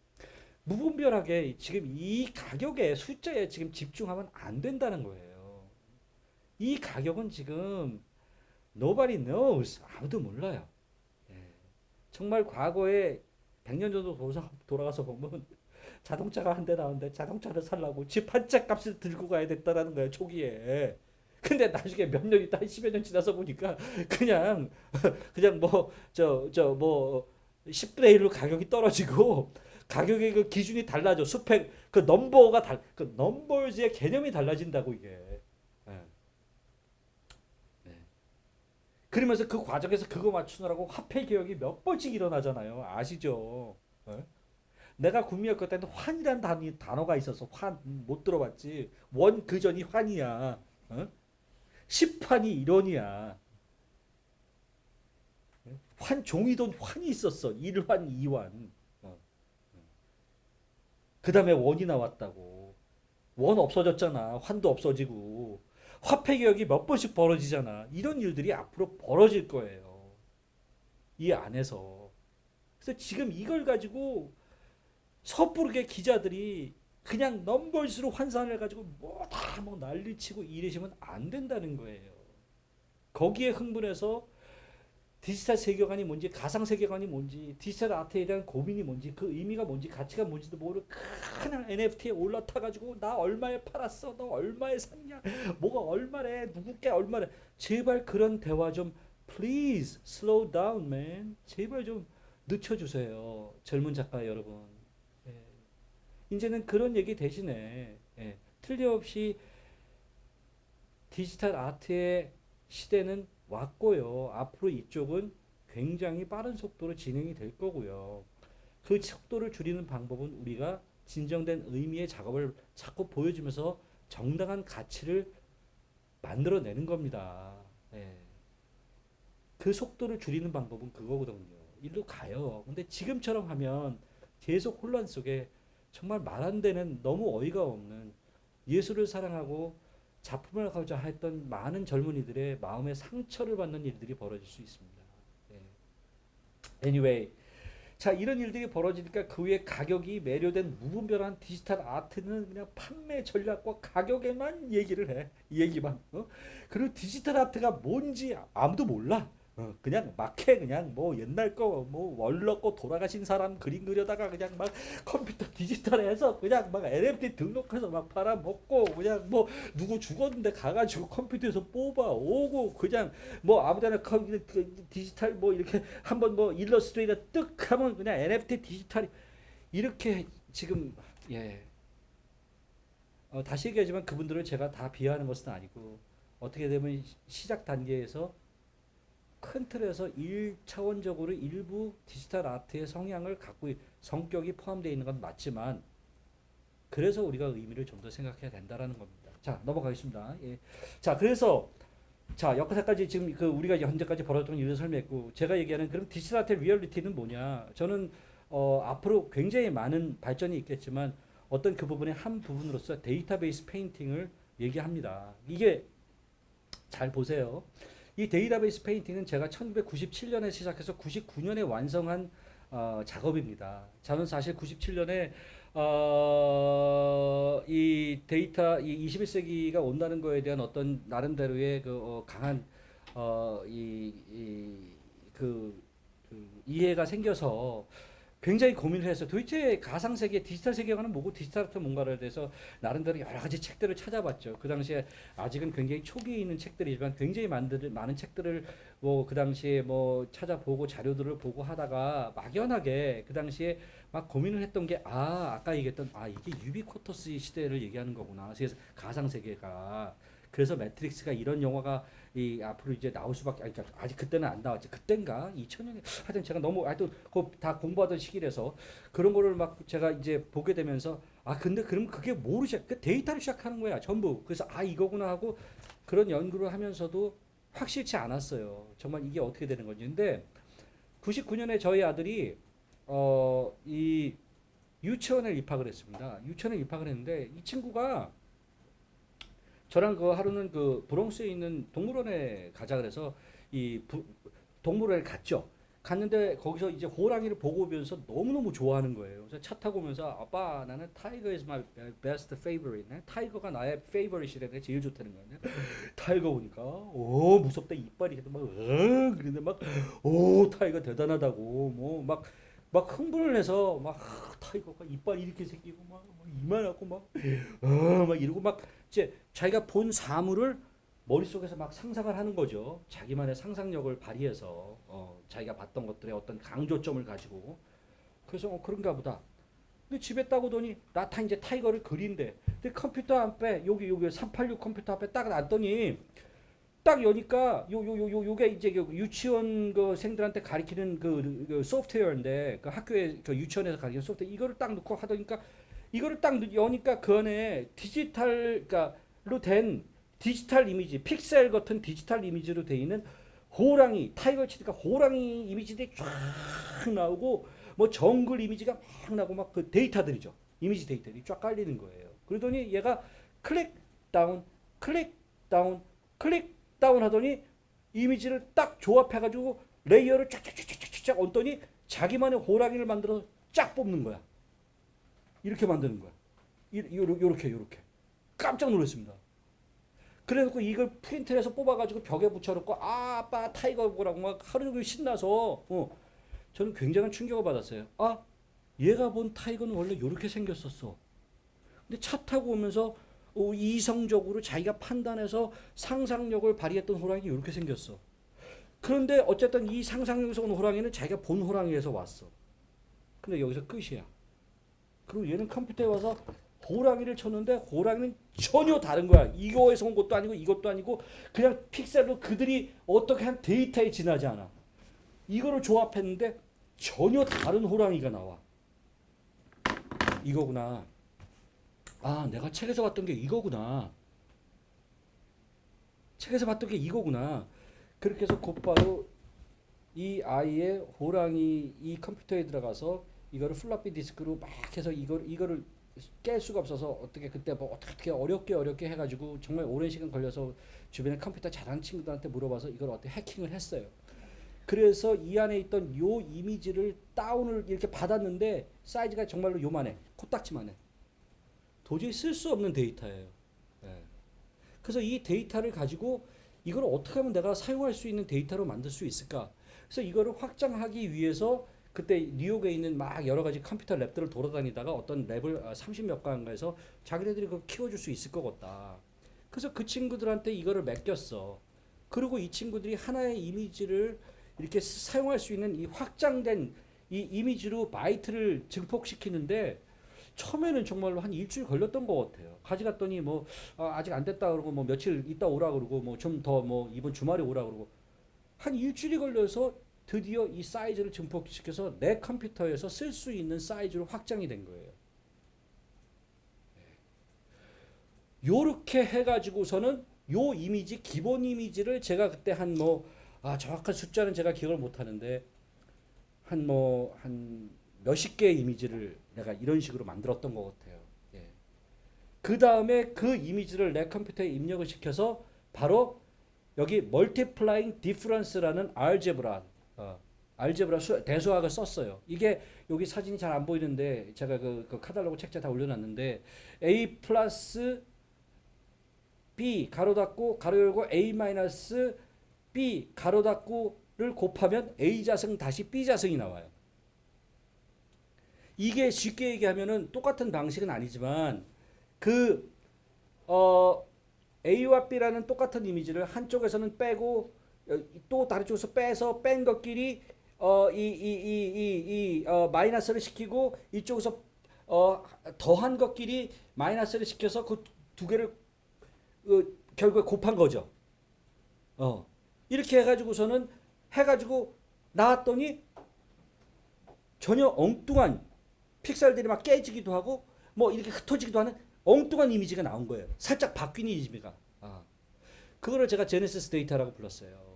무분별하게 지금 이 가격에 숫자에 지금 집중하면 안 된다는 거예요. 이 가격은 지금 nobody knows. 아무도 몰라요. 예. 정말 과거에 100년 정도 돌아가서 보면 자동차가 한 대 나왔는데 자동차를 살라고 집 한 채 값을 들고 가야 됐다라는 거예요. 초기에. 근데 나중에 몇 년 있다 한 10여 년 지나서 보니까 그냥 그냥 뭐 뭐 10분의 1로 가격이 떨어지고 가격의 그 기준이 달라져. 스펙 그 넘버가 그 넘버즈의 개념이 달라진다고 이게. 예. 네. 그러면서 그 과정에서 그거 맞추느라고 화폐 개혁이 몇 번씩 일어나잖아요. 아시죠? 예? 내가 구미학교 때는 환이란 단어가 있어서 환 못 들어봤지. 원 그 전이 환이야. 어? 십환이 일원이야. 환 종이돈 환이 있었어. 일환, 이환. 그다음에 원이 나왔다고. 원 없어졌잖아. 환도 없어지고. 화폐 개혁이 몇 번씩 벌어지잖아. 이런 일들이 앞으로 벌어질 거예요. 이 안에서. 그래서 지금 이걸 가지고 섣부르게 기자들이 그냥 넘버스로 환산을 가지고 뭐 다 뭐 난리치고 이러시면 안 된다는 거예요. 거기에 흥분해서 디지털 세계관이 뭔지, 가상 세계관이 뭔지, 디지털 아트에 대한 고민이 뭔지, 그 의미가 뭔지, 가치가 뭔지도 모르고 그냥 NFT에 올라타 가지고 나 얼마에 팔았어, 너 얼마에 샀냐, 뭐가 얼마래, 누구께 얼마래. 제발 그런 대화 좀 please slow down man. 제발 좀 늦춰주세요, 젊은 작가 여러분. 예. 이제는 그런 얘기 대신에 틀림없이 디지털 아트의 시대는 왔고요. 앞으로 이쪽은 굉장히 빠른 속도로 진행이 될 거고요. 그 속도를 줄이는 방법은 우리가 진정된 의미의 작업을 자꾸 보여주면서 정당한 가치를 만들어내는 겁니다. 예. 그 속도를 줄이는 방법은 그거거든요. 일로 가요. 근데 지금처럼 하면 계속 혼란 속에 정말 말 안 되는 너무 어이가 없는 예술을 사랑하고 작품을 하고자 했던 많은 젊은이들의 마음의 상처를 받는 일들이 벌어질 수 있습니다. 예. Anyway, 자 이런 일들이 벌어지니까 그 위에 가격이 매료된 무분별한 디지털 아트는 그냥 판매 전략과 가격에만 얘기를 해. 이 얘기만. 그리고 디지털 아트가 뭔지 아무도 몰라. 그냥 막 해. 그냥 뭐 옛날 거 뭐 월러 거 돌아가신 사람 그림 그려다가 그냥 막 컴퓨터 디지털에서 그냥 막 NFT 등록해서 막 팔아먹고 그냥 뭐 누구 죽었는데 가가지고 컴퓨터에서 뽑아 오고 그냥 뭐 아무데나 디지털 뭐 이렇게 한번 뭐 일러스트레이터 뜩 하면 그냥 NFT 디지털이 이렇게 지금 예 다시 얘기하지만 그분들을 제가 다 비하하는 것은 아니고 어떻게 되면 시작 단계에서 큰 틀에서 1차원적으로 일부 디지털 아트의 성향을 갖고 성격이 포함되어 있는 건 맞지만 그래서 우리가 의미를 좀 더 생각해야 된다라는 겁니다. 자 넘어가겠습니다. 예. 자 그래서 자 역사까지 지금 그 우리가 현재까지 벌었던 일을 설명했고 제가 얘기하는 그럼 디지털 아트 리얼리티는 뭐냐? 저는 앞으로 굉장히 많은 발전이 있겠지만 어떤 그 부분의 한 부분으로서 데이터베이스 페인팅을 얘기합니다. 이게 잘 보세요. 이 데이터베이스 페인팅은 제가 1997년에 시작해서 99년에 완성한 작업입니다. 저는 사실 97년에 이 데이터 이 21세기가 온다는 거에 대한 어떤 나름대로의 그 강한 그 이해가 생겨서 굉장히 고민을 했어요. 도대체 가상세계, 디지털 세계관은 뭐고 디지털 아트 뭔가를 대해서 나름대로 여러 가지 책들을 찾아봤죠. 그 당시에 아직은 굉장히 초기에 있는 책들이지만 굉장히 많은 책들을 뭐 그 당시에 뭐 찾아보고 자료들을 보고 하다가 막연하게 그 당시에 막 고민을 했던 게 아까 얘기했던 이게 유비쿼터스 시대를 얘기하는 거구나. 그래서 가상세계가 그래서 매트릭스가 이런 영화가 이 앞으로 이제 나올 수밖에 그러니까 아직 그때는 안 나왔지. 그땐가 2000년에 하여튼 제가 너무 하여튼 다 공부하던 시기라서 그런 거를 막 제가 이제 보게 되면서 근데 그럼 그게 뭐로 시작? 그 데이터로 시작하는 거야 전부. 그래서 이거구나 하고 그런 연구를 하면서도 확실치 않았어요. 정말 이게 어떻게 되는 건지. 근데 99년에 저희 아들이 이 유치원에 입학을 했습니다. 유치원에 입학을 했는데 이 친구가 저랑 그 하루는 그 브롱스에 있는 동물원에 가자 그래서 동물원에 갔죠. 갔는데 거기서 이제 호랑이를 보고 오면서 너무너무 좋아하는 거예요. 그래서 차 타고 오면서 아빠 나는 타이거 is my best favorite. 타이거가 나의 favorite이래. 제일 좋다는 거예요. 타이거 보니까 무섭다. 이빨이 막 그런데 막 타이거 대단하다고 막 흥분을 해서 막 타이거가 이빨 이렇게 생기고 막 이만하고 막 이러고 막 이제 자기가 본 사물을 머릿속에서 막 상상을 하는 거죠. 자기만의 상상력을 발휘해서 자기가 봤던 것들의 어떤 강조점을 가지고 그래서 그런가 보다. 근데 집에 딱 오더니 나 이제 타이거를 그린대. 근데 컴퓨터 앞에 여기 386 컴퓨터 앞에 딱 놨더니 딱 여니까 요게 이제 그 유치원 그 생들한테 가리키는 그 소프트웨어인데 그 학교에 그 유치원에서 가리키는 소프트웨어 이거를 딱 넣고 하더니까 이거를 딱 여니까 그 안에 디지털 그러니까로 된 디지털 이미지 픽셀 같은 디지털 이미지로 돼 있는 호랑이 타이거 치니까 호랑이 이미지들이 쫙 나오고 뭐 정글 이미지가 막 나고 막 그 데이터들이죠. 이미지 데이터들이 쫙 깔리는 거예요. 그러더니 얘가 클릭 다운 클릭 다운 클릭 다운 하더니 이미지를 딱 조합해가지고 레이어를 쫙쫙쫙쫙쫙 얹더니 자기만의 호랑이를 만들어서 쫙 뽑는 거야. 이렇게 만드는 거야. 요렇게 깜짝 놀랐습니다. 그래서 이걸 프린트해서 뽑아가지고 벽에 붙여놓고 아빠 타이거 보라고 막 하루 종일 신나서 저는 굉장한 충격을 받았어요. 얘가 본 타이거는 원래 이렇게 생겼었어. 근데 차 타고 오면서 이성적으로 자기가 판단해서 상상력을 발휘했던 호랑이가 이렇게 생겼어. 그런데 어쨌든 이 상상력에서 온 호랑이는 자기가 본 호랑이에서 왔어. 근데 여기서 끝이야. 그리고 얘는 컴퓨터에 와서 호랑이를 쳤는데 호랑이는 전혀 다른 거야. 이거에서 온 것도 아니고 이것도 아니고 그냥 픽셀로 그들이 어떻게 한 데이터에 지나지 않아. 이거를 조합했는데 전혀 다른 호랑이가 나와. 이거구나. 내가 책에서 봤던 게 이거구나. 책에서 봤던 게 이거구나. 그렇게 해서 곧바로 이 아이의 호랑이 이 컴퓨터에 들어가서 이거를 플로피 디스크로 막 해서 이거를 깰 수가 없어서 어떻게 그때 뭐 어떻게 어렵게 해가지고 정말 오랜 시간 걸려서 주변에 컴퓨터 잘하는 친구들한테 물어봐서 이걸 어떻게 해킹을 했어요. 그래서 이 안에 있던 요 이미지를 다운을 이렇게 받았는데 사이즈가 정말로 요만해. 코딱지만해. 도저히 쓸 수 없는 데이터예요. 예. 그래서 이 데이터를 가지고 이걸 어떻게 하면 내가 사용할 수 있는 데이터로 만들 수 있을까? 그래서 이거를 확장하기 위해서 그때 뉴욕에 있는 막 여러 가지 컴퓨터 랩들을 돌아다니다가 어떤 랩을 30몇 가에서 자기네들이 그걸 키워줄 수 있을 것 같다. 그래서 그 친구들한테 이거를 맡겼어. 그리고 이 친구들이 하나의 이미지를 이렇게 사용할 수 있는 이 확장된 이 이미지로 바이트를 증폭시키는데 처음에는 정말로 한 일주일 걸렸던 것 같아요. 가져갔더니 뭐 아직 안 됐다 그러고 뭐 며칠 있다 오라 그러고 뭐 좀 더 뭐 이번 주말에 오라 그러고 한 일주일이 걸려서 드디어 이 사이즈를 증폭시켜서 내 컴퓨터에서 쓸 수 있는 사이즈로 확장이 된 거예요. 요렇게 해가지고서는 요 이미지 기본 이미지를 제가 그때 한 정확한 숫자는 제가 기억을 못 하는데 한 몇십 개의 이미지를 내가 이런 식으로 만들었던 것 같아요. 예. 그 다음에 그 이미지를 내 컴퓨터에 입력을 시켜서 바로 여기 멀티플라잉 디퍼런스라는 알제브라 대수학을 썼어요. 이게 여기 사진이 잘 안 보이는데 제가 그 카탈로그 책자에 다 올려놨는데 a 플러스 b 가로 닫고 가로 열고 a 마이너스 b 가로 닫고를 곱하면 a 자승 다시 b 자승이 나와요. 이게 쉽게 얘기하면은 똑같은 방식은 아니지만 A와 B라는 똑같은 이미지를 한쪽에서는 빼고 또 다른 쪽에서 빼서 뺀 것끼리 마이너스를 시키고 이쪽에서 더한 것끼리 마이너스를 시켜서 그 두 개를 결국에 곱한 거죠. 이렇게 해가지고 나왔더니 전혀 엉뚱한 픽셀들이 막 깨지기도 하고 뭐 이렇게 흩어지기도 하는 엉뚱한 이미지가 나온 거예요. 살짝 바뀐 이미지가. 그거를 제가 제네시스 데이터라고 불렀어요.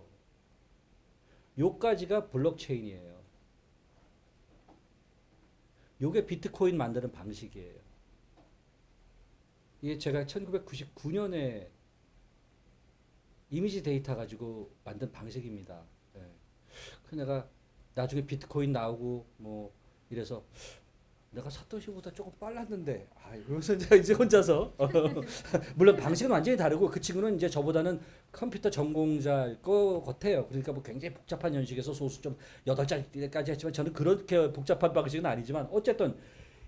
요까지가 블록체인이에요. 요게 비트코인 만드는 방식이에요. 이게 제가 1999년에 이미지 데이터 가지고 만든 방식입니다. 네. 그 내가 나중에 비트코인 나오고 뭐 이래서 내가 사토시보다 조금 빨랐는데 그래서 이제 혼자서 물론 방식은 완전히 다르고 그 친구는 이제 저보다는 컴퓨터 전공자일 것 같아요. 그러니까 뭐 굉장히 복잡한 연식에서 소수 좀 8자리까지 했지만 저는 그렇게 복잡한 방식은 아니지만 어쨌든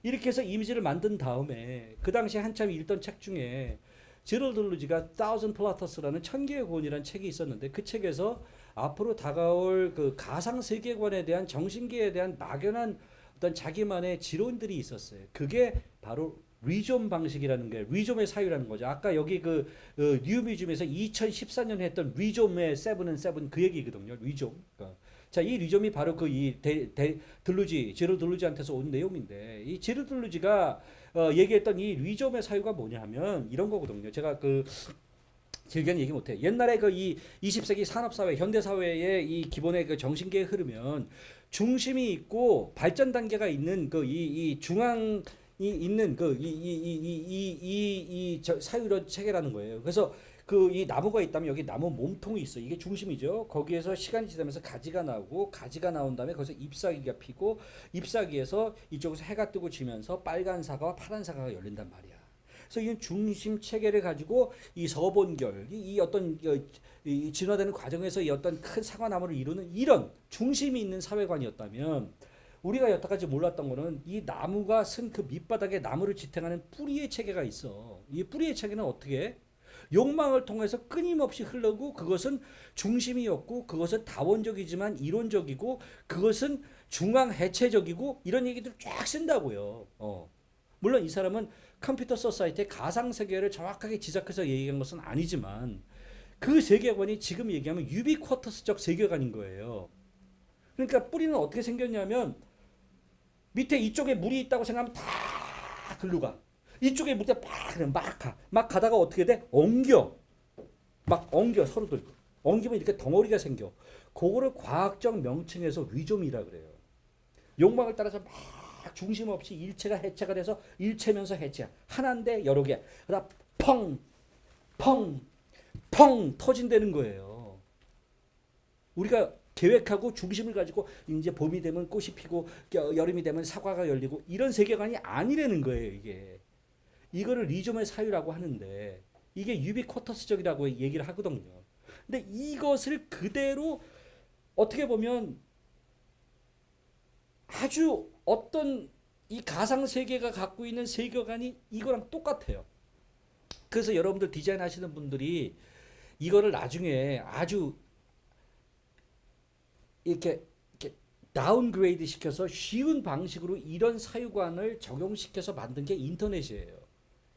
이렇게 해서 이미지를 만든 다음에 그 당시에 한참 읽던 책 중에 제럴드 룰리지가 Thousand Plateaus라는 천 개의 고원이라는 책이 있었는데 그 책에서 앞으로 다가올 그 가상 세계관에 대한 정신계에 대한 막연한 어떤 자기만의 지론들이 있었어요. 그게 바로 리좀 방식이라는 게 리좀의 사유라는 거죠. 아까 여기 그 뉴뮤즘에서 2014년에 했던 리좀의 세븐은 세븐 그 얘기거든요. 리좀. 자, 이 리좀이 바로 그 들루지, 제로 들루지한테서 온 내용인데 이 제로 들루지가 얘기했던 이 리좀의 사유가 뭐냐면 이런 거거든요. 제가 그 즐겨는 얘기 못해. 옛날에 그 이 20세기 산업사회, 현대사회의 이 기본의 그 정신계에 흐르면 중심이 있고 발전 단계가 있는 그 이 중앙이 있는 그 이 사유론 체계라는 거예요. 그래서 그 이 나무가 있다면 여기 나무 몸통이 있어. 이게 중심이죠. 거기에서 시간이 지나면서 가지가 나오고 가지가 나온 다음에 거기서 잎사귀가 피고 잎사귀에서 이쪽에서 해가 뜨고 지면서 빨간 사과와 파란 사과가 열린단 말이야. 그래서 이 중심 체계를 가지고 이 서본결, 이 어떤 이 진화되는 과정에서 이 어떤 큰 사과나무를 이루는 이런 중심이 있는 사회관이었다면 우리가 여태까지 몰랐던 거는 이 나무가 쓴 그 밑바닥에 나무를 지탱하는 뿌리의 체계가 있어. 이 뿌리의 체계는 어떻게 해? 욕망을 통해서 끊임없이 흐르고 그것은 중심이었고 그것은 다원적이지만 이론적이고 그것은 중앙 해체적이고 이런 얘기들 쫙 쓴다고요. 물론 이 사람은 컴퓨터 소사이티의 가상 세계를 정확하게 지적해서 얘기한 것은 아니지만 그 세계관이 지금 얘기하면 유비쿼터스적 세계관인 거예요. 그러니까 뿌리는 어떻게 생겼냐면 밑에 이쪽에 물이 있다고 생각하면 다 글로 가. 이쪽에 물이 막 가다가 어떻게 돼? 막 엉겨 서로들. 엉기면 이렇게 덩어리가 생겨. 그거를 과학적 명칭에서 리좀이라 그래요. 욕망을 따라서 막 중심 없이 일체가 해체가 돼서 일체면서 해체야. 하나인데 여러 개. 그러다 펑 터진다는 거예요. 우리가 계획하고 중심을 가지고 이제 봄이 되면 꽃이 피고 여름이 되면 사과가 열리고 이런 세계관이 아니라는 거예요. 이거를 리좀의 사유라고 하는데 이게 유비쿼터스적이라고 얘기를 하거든요. 근데 이것을 그대로 어떻게 보면 아주 어떤 이 가상 세계가 갖고 있는 세계관이 이거랑 똑같아요. 그래서 여러분들 디자인 하시는 분들이 이거를 나중에 아주 이렇게 다운그레이드 시켜서 쉬운 방식으로 이런 사유관을 적용시켜서 만든 게 인터넷이에요.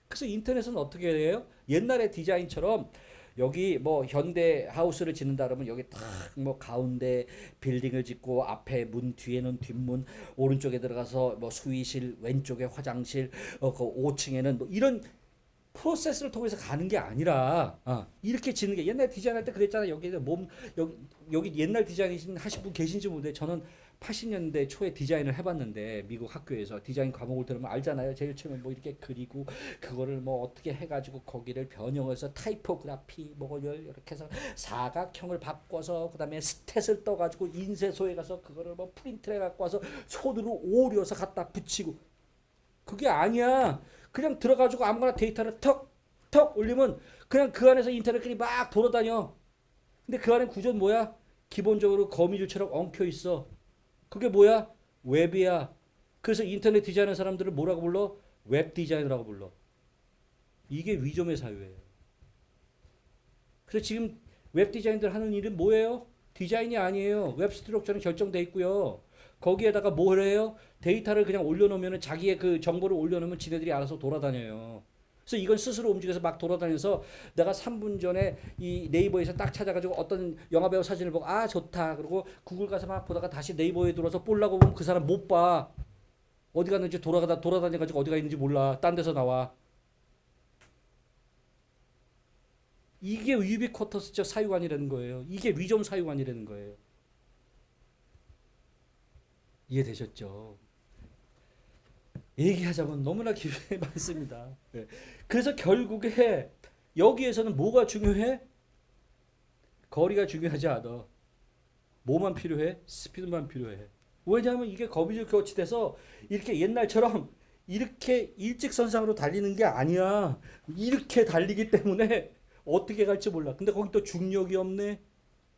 그래서 인터넷은 어떻게 해요? 옛날의 디자인처럼 여기 뭐 현대 하우스를 짓는다 그러면 여기 딱 뭐 가운데 빌딩을 짓고 앞에 문 뒤에는 뒷문 오른쪽에 들어가서 뭐 수의실 왼쪽에 화장실 그 5층에는 뭐 이런 프로세스를 통해서 가는 게 아니라 이렇게 짓는 게 옛날 디자인할 때 그랬잖아요. 여기 옛날 디자인 하신 분 계신지 모르는데 저는 80년대 초에 디자인을 해봤는데 미국 학교에서 디자인 과목을 들으면 알잖아요. 제일 처음에 뭐 이렇게 그리고 그거를 뭐 어떻게 해가지고 거기를 변형해서 타이포그라피 뭐 이렇게 해서 사각형을 바꿔서 그다음에 스탯을 떠가지고 인쇄소에 가서 그거를 뭐 프린트를 갖고 와서 손으로 오려서 갖다 붙이고 그게 아니야. 그냥 들어가지고 아무거나 데이터를 턱 올리면 그냥 그 안에서 인터넷끼리 막 돌아다녀. 근데 그 안에 구조는 뭐야? 기본적으로 거미줄처럼 엉켜 있어. 그게 뭐야? 웹이야. 그래서 인터넷 디자인하는 사람들을 뭐라고 불러? 웹 디자이너라고 불러. 이게 위점의 사유예요. 그래서 지금 웹 디자인들 하는 일은 뭐예요? 디자인이 아니에요. 웹 스트럭처는 결정돼 있고요. 거기에다가 뭘 해요? 데이터를 그냥 올려놓으면 자기의 그 정보를 올려놓으면 지네들이 알아서 돌아다녀요. 그래서 이건 스스로 움직여서 막 돌아다녀서 내가 3분 전에 이 네이버에서 딱 찾아가지고 어떤 영화배우 사진을 보고 아 좋다 그러고 구글 가서 막 보다가 다시 네이버에 들어와서 보려고 보면 그 사람 못 봐. 어디 갔는지 돌아다녀가지고 어디가 있는지 몰라. 딴 데서 나와. 이게 유비쿼터스적 사유관이라는 거예요. 이게 리좀 사유관이라는 거예요. 이해되셨죠? 얘기하자면 너무나 기회가 많습니다. 네. 그래서 결국에 여기에서는 뭐가 중요해? 거리가 중요하지 않아. 뭐만 필요해? 스피드만 필요해. 왜냐하면 이게 거미줄 거치돼서 이렇게 옛날처럼 이렇게 일직선상으로 달리는 게 아니야. 이렇게 달리기 때문에 어떻게 갈지 몰라. 근데 거기 또 중력이 없네.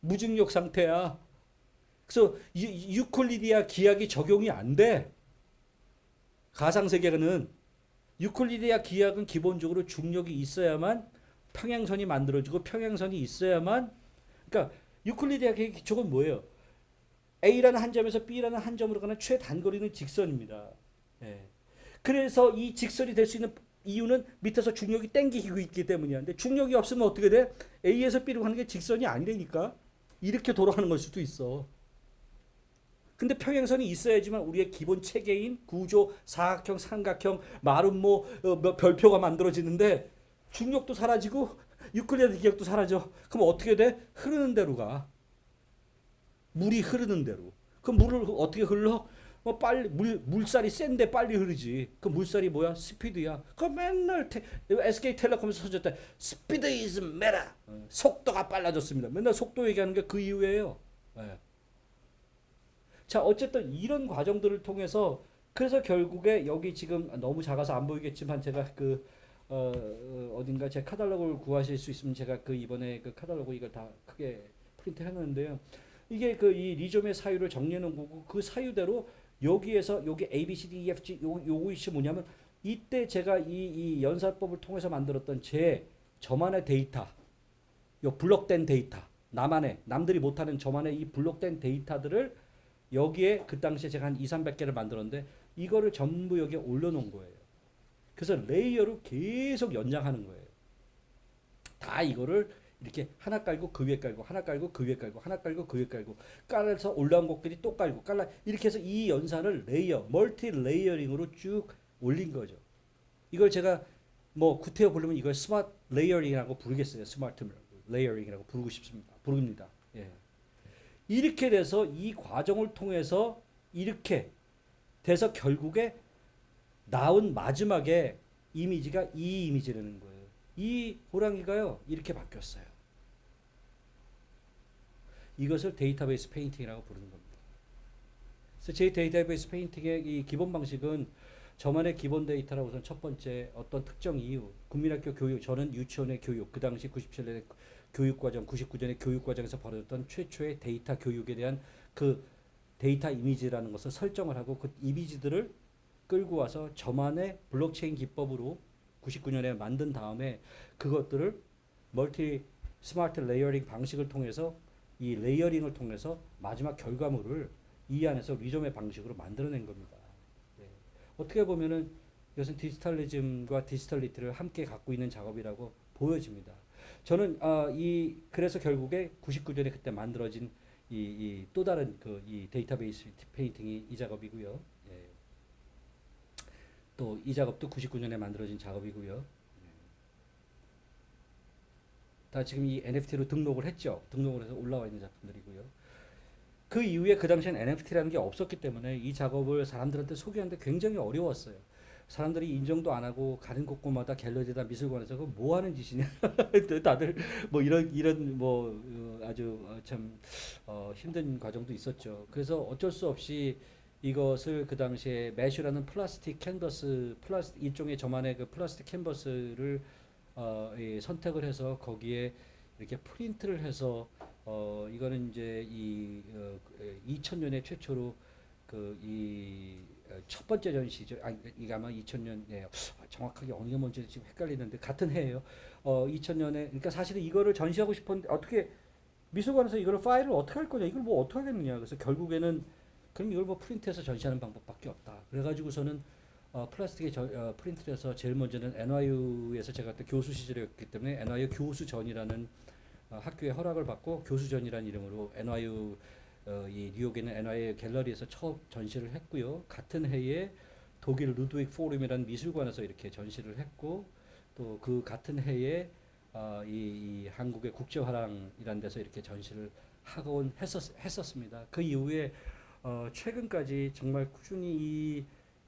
무중력 상태야. 그래서 유클리디아 기하학이 적용이 안 돼. 가상세계는 유클리디아 기하학은 기본적으로 중력이 있어야만 평행선이 만들어지고 평행선이 있어야만 그러니까 유클리드의 기초는 뭐예요? A라는 한 점에서 B라는 한 점으로 가는 최단거리는 직선입니다. 예. 그래서 이 직선이 될 수 있는 이유는 밑에서 중력이 땡기고 있기 때문이야. 근데 중력이 없으면 어떻게 돼? A에서 B로 가는 게 직선이 아니라니까. 이렇게 돌아가는 걸 수도 있어. 근데 평행선이 있어야지만 우리의 기본 체계인 구조, 사각형, 삼각형, 마름모, 별표가 만들어지는데 중력도 사라지고 유클리드 기억도 사라져. 그럼 어떻게 돼? 흐르는 대로 가. 물이 흐르는 대로. 그럼 물을 어떻게 흘러? 빨리 물살이 센데 빨리 흐르지. 그 물살이 뭐야? 스피드야. 그 맨날 SK텔레콤에서 써줬다. 스피드 is matter. 속도가 빨라졌습니다. 맨날 속도 얘기하는 게 그 이유예요. 네. 자, 어쨌든 이런 과정들을 통해서 그래서 결국에 여기 지금 너무 작아서 안 보이겠지만 제가 어딘가 제 카탈로그를 구하실 수 있으면 제가 그 이번에 그 카탈로그 이걸 다 크게 프린트 해놨는데요. 이게 그 이 리좀의 사유를 정리해 놓은 거고 그 사유대로 여기에서 여기 A, B, C, D, E, F, G 요것이 뭐냐면 이때 제가 이 연산법을 통해서 만들었던 저만의 데이터, 요 블록된 데이터, 남들이 못하는 저만의 이 블록된 데이터들을 여기에 그 당시에 제가 한 2, 300개를 만들었는데 이거를 전부 여기에 올려놓은 거예요. 그래서 레이어로 계속 연장하는 거예요. 다 이거를 이렇게 하나 깔고 그 위에 깔고 하나 깔고 그 위에 깔고 하나 깔고 그 위에 깔고 깔아서 올라온 것끼리 또 깔고 깔라 이렇게 해서 이 연산을 멀티 레이어링으로 쭉 올린 거죠. 이걸 제가 뭐 구태여 부르면 이걸 스마트 레이어링이라고 부르겠어요. 스마트 레이어링이라고 부릅니다. 예. 이렇게 돼서 이 과정을 통해서 이렇게 돼서 결국에 나온 마지막에 이미지가 이 이미지라는 거예요. 이 호랑이가요 이렇게 바뀌었어요. 이것을 데이터베이스 페인팅이라고 부르는 겁니다. 그래서 제 데이터베이스 페인팅의 이 기본 방식은 저만의 기본 데이터라고 우선 첫 번째 어떤 특정 이유, 국민학교 교육, 저는 유치원의 교육, 그 당시 97년에 교육과정, 99년에 교육과정에서 벌어졌던 최초의 데이터 교육에 대한 그 데이터 이미지라는 것을 설정을 하고 그 이미지들을 끌고 와서 저만의 블록체인 기법으로 99년에 만든 다음에 그것들을 스마트 레이어링 방식을 통해서 이 레이어링을 통해서 마지막 결과물을 이 안에서 리좀의 방식으로 만들어낸 겁니다. 네. 어떻게 보면은 이것은 디지털리즘과 디지털리티를 함께 갖고 있는 작업이라고 보여집니다. 저는 그래서 결국에 99년에 그때 만들어진 이 또 다른 이 데이터베이스 페인팅이 이 작업이고요. 예. 또 이 작업도 99년에 만들어진 작업이고요. 다 지금 이 NFT로 등록을 했죠. 등록을 해서 올라와 있는 작품들이고요. 그 이후에 그 당시엔 NFT라는 게 없었기 때문에 이 작업을 사람들한테 소개하는데 굉장히 어려웠어요. 사람들이 인정도 안 하고 가는 곳곳마다 갤러리다 미술관에서 그 뭐 하는 짓이냐 다들 뭐 이런 뭐 아주 참 힘든 과정도 있었죠. 그래서 어쩔 수 없이 이것을 그 당시에 메쉬라는 플라스틱 캔버스 일종의 저만의 그 플라스틱 캔버스를 선택을 해서 거기에 이렇게 프린트를 해서 이거는 이제 2000년에 최초로 첫 번째 전시죠. 이게 아마 2000년, 예, 정확하게 어느 게 뭔지 지금 헷갈리는데 같은 해예요. 2000년에, 그러니까 사실은 이거를 전시하고 싶었는데 어떻게 미술관에서 이걸 파일을 어떻게 할 거냐, 이걸 뭐 어떻게 하겠느냐. 그래서 결국에는 그럼 이걸 뭐 프린트해서 전시하는 방법밖에 없다. 그래가지고서는 플라스틱에 프린트를 해서 제일 먼저는 NYU에서 제가 그때 교수 시절이었기 때문에 NYU 교수전이라는 학교에 허락을 받고 교수전이라는 이름으로 NYU 이 뉴욕에 있는 NYU 갤러리에서 처음 전시를 했고요. 같은 해에 독일 루드윅 포럼이라는 미술관에서 이렇게 전시를 했고 또 그 같은 해에 이 한국의 국제화랑이라는 데서 이렇게 전시를 하곤 했었습니다. 그 이후에 최근까지 정말 꾸준히 이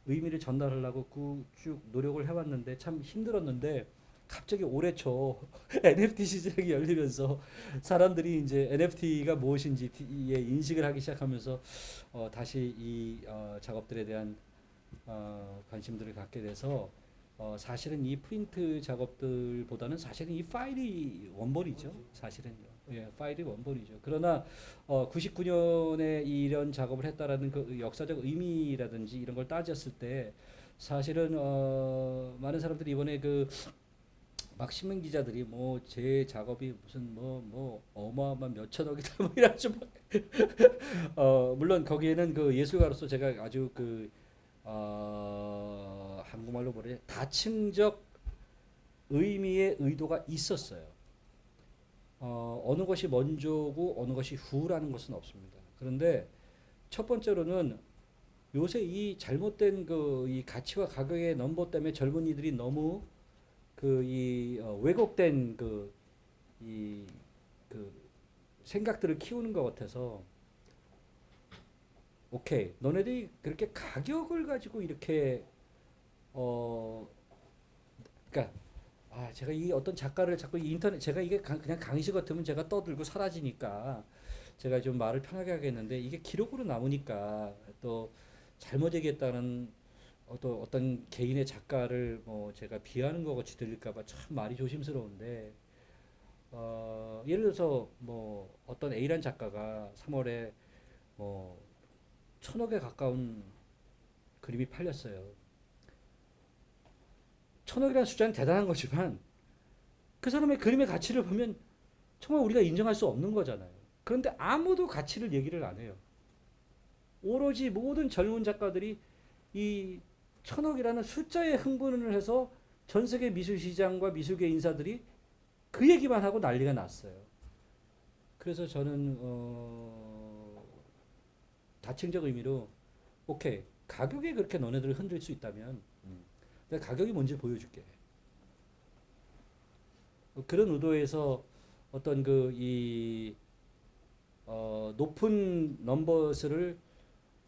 의미를 전달하려고 쭉 노력을 해왔는데 참 힘들었는데 갑자기 올해 초 NFT 시장이 열리면서 사람들이 이제 NFT가 무엇인지에 인식을 하기 시작하면서 다시 이 작업들에 대한 관심들을 갖게 돼서 사실은 이 프린트 작업들보다는 사실은 이 파일이 원본이죠. 사실은요. 예, 파일이 원본이죠. 그러나 99년에 이런 작업을 했다라는 그 역사적 의미라든지 이런 걸 따졌을 때 사실은 많은 사람들이 이번에 막 신문 기자들이 뭐 제 작업이 무슨 뭐 어마어마한 몇 천억이다 뭐 이래가지고 물론 거기에는 그 예술가로서 제가 아주 그 한국말로 뭐래 다층적 의미의 의도가 있었어요. 어느 것이 먼저고 어느 것이 후라는 것은 없습니다. 그런데 첫 번째로는 요새 이 잘못된 그 이 가치와 가격의 넘버 때문에 젊은이들이 너무 그 이 왜곡된 그 이 그 생각들을 키우는 것 같아서 오케이 너네들이 그렇게 가격을 가지고 이렇게 어 그러니까 제가 이 어떤 작가를 자꾸 인터넷 제가 이게 그냥 강의실 같으면 제가 떠들고 사라지니까 제가 좀 말을 편하게 하겠는데 이게 기록으로 남으니까 또 잘못 얘기했다는 또 어떤 개인의 작가를 뭐 제가 비하하는 것 같이 들릴까봐 참 말이 조심스러운데 예를 들어서 뭐 어떤 A란 작가가 3월에 뭐 1,000억에 가까운 그림이 팔렸어요. 1,000억이라는 숫자는 대단한 거지만 그 사람의 그림의 가치를 보면 정말 우리가 인정할 수 없는 거잖아요. 그런데 아무도 가치를 얘기를 안 해요. 오로지 모든 젊은 작가들이 이 1,000억이라는 숫자에 흥분을 해서 전 세계 미술 시장과 미술계 인사들이 그 얘기만 하고 난리가 났어요. 그래서 저는 다층적 의미로 오케이 가격에 그렇게 너네들을 흔들 수 있다면 내가 가격이 뭔지 보여줄게. 그런 의도에서 어떤 높은 넘버스를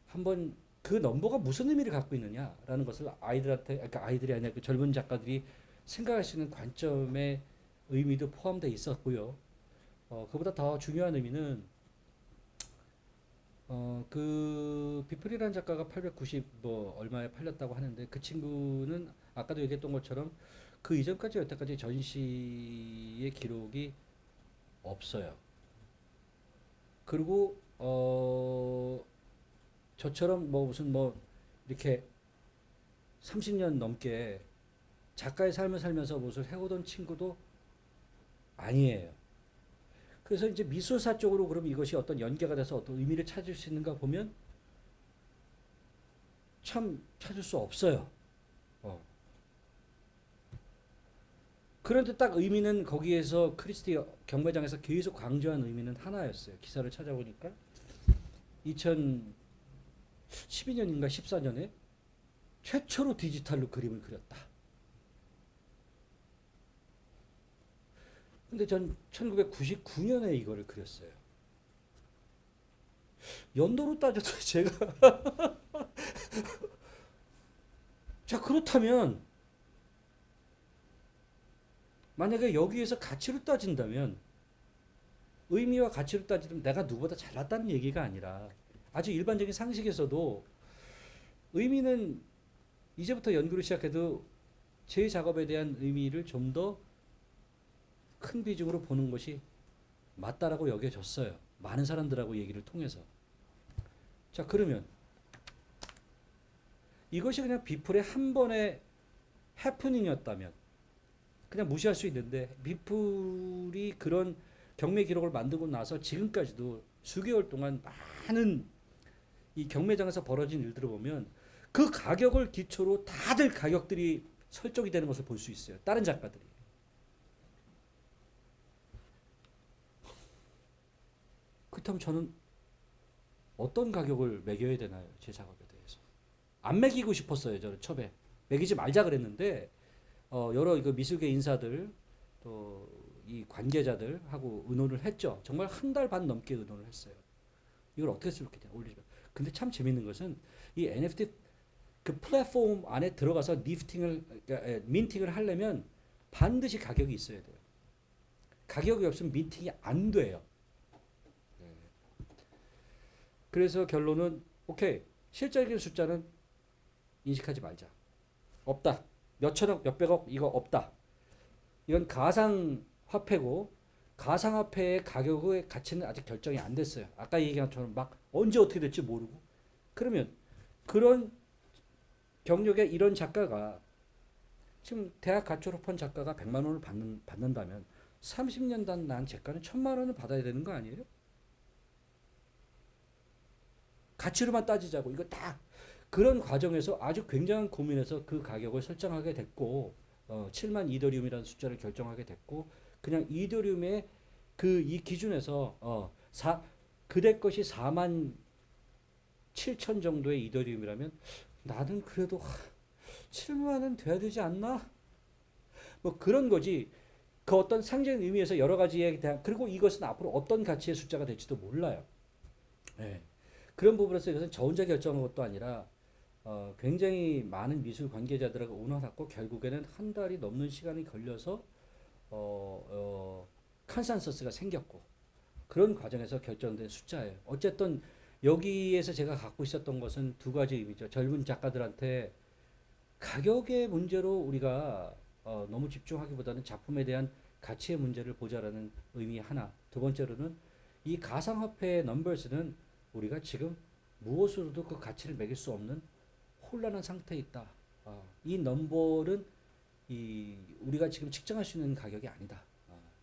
한번 그 넘버가 무슨 의미를 갖고 있느냐라는 것을 아이들한테 그러니까 아이들이 아니라 그 젊은 작가들이 생각할 수 있는 관점의 의미도 포함되어 있었고요. 그보다 더 중요한 의미는 그 비플이라는 작가가 890 뭐 얼마에 팔렸다고 하는데 그 친구는 아까도 얘기했던 것처럼 그 이전까지 여태까지 전시의 기록이 없어요. 그리고 저처럼 뭐 무슨 뭐 이렇게 30년 넘게 작가의 삶을 살면서 무엇을 해오던 친구도 아니에요. 그래서 이제 미술사 쪽으로 그럼 이것이 어떤 연계가 돼서 어떤 의미를 찾을 수 있는가 보면 참 찾을 수 없어요. 어. 그런데 딱 의미는 거기에서 크리스티 경매장에서 계속 강조한 의미는 하나였어요. 기사를 찾아보니까 2012년인가 14년에 최초로 디지털로 그림을 그렸다. 근데 전 1999년에 이거를 그렸어요. 연도로 따져도 제가 자 그렇다면 만약에 여기에서 가치로 따진다면 의미와 가치로 따지면 내가 누구보다 잘났다는 얘기가 아니라 아주 일반적인 상식에서도 의미는 이제부터 연구를 시작해도 제 작업에 대한 의미를 좀 더 큰 비중으로 보는 것이 맞다라고 여겨졌어요. 많은 사람들하고 얘기를 통해서. 자, 그러면 이것이 그냥 비플의 한 번의 해프닝이었다면 그냥 무시할 수 있는데 비플이 그런 경매 기록을 만들고 나서 지금까지도 수개월 동안 많은 이 경매장에서 벌어진 일들을 보면 그 가격을 기초로 다들 가격들이 설정이 되는 것을 볼 수 있어요. 다른 작가들이. 그렇다면 저는 어떤 가격을 매겨야 되나요? 제 작업에 대해서. 안 매기고 싶었어요. 저는 처음에. 매기지 말자 그랬는데 여러 이거 미술계 인사들 또 이 관계자들하고 의논을 했죠. 정말 한 달 반 넘게 의논을 했어요. 이걸 어떻게 쓸겠냐 올리면. 근데 참 재밌는 것은 이 NFT 그 플랫폼 안에 들어가서 민팅을 하려면 반드시 가격이 있어야 돼요. 가격이 없으면 민팅이 안 돼요. 그래서 결론은 오케이 실질적인 숫자는 인식하지 말자. 없다. 몇천억 몇백억 이거 없다. 이건 가상 화폐고 가상화폐의 가격의 가치는 아직 결정이 안 됐어요. 아까 얘기한 것처럼 막 언제 어떻게 될지 모르고. 그러면 그런 경력의 이런 작가가 지금 대학 갓 졸업한 작가가 100만 원을 받는다면 30년 난 작가는 1000만 원을 받아야 되는 거 아니에요? 가치로만 따지자고 이거 다 그런 과정에서 아주 굉장한 고민에서 그 가격을 설정하게 됐고 7만 이더리움이라는 숫자를 결정하게 됐고 그냥 이더리움의 그 이 기준에서 그대 것이 4만 7천 정도의 이더리움이라면 나는 그래도 7만은 돼야 되지 않나? 뭐 그런 거지. 그 어떤 상징 의미에서 여러 가지에 대한 그리고 이것은 앞으로 어떤 가치의 숫자가 될지도 몰라요. 네. 그런 부분에서 이것은 저 혼자 결정한 것도 아니라 굉장히 많은 미술 관계자들하고 의논하고 결국에는 한 달이 넘는 시간이 걸려서 컨센서스가 생겼고 그런 과정에서 결정된 숫자예요. 어쨌든 여기에서 제가 갖고 있었던 것은 두 가지 의미죠. 젊은 작가들한테 가격의 문제로 우리가 너무 집중하기보다는 작품에 대한 가치의 문제를 보자라는 의미 하나. 두 번째로는 이 가상화폐의 넘버스는 우리가 지금 무엇으로도 그 가치를 매길 수 없는 혼란한 상태에 있다. 이 넘버는 우리가 지금 측정할 수 있는 가격이 아니다.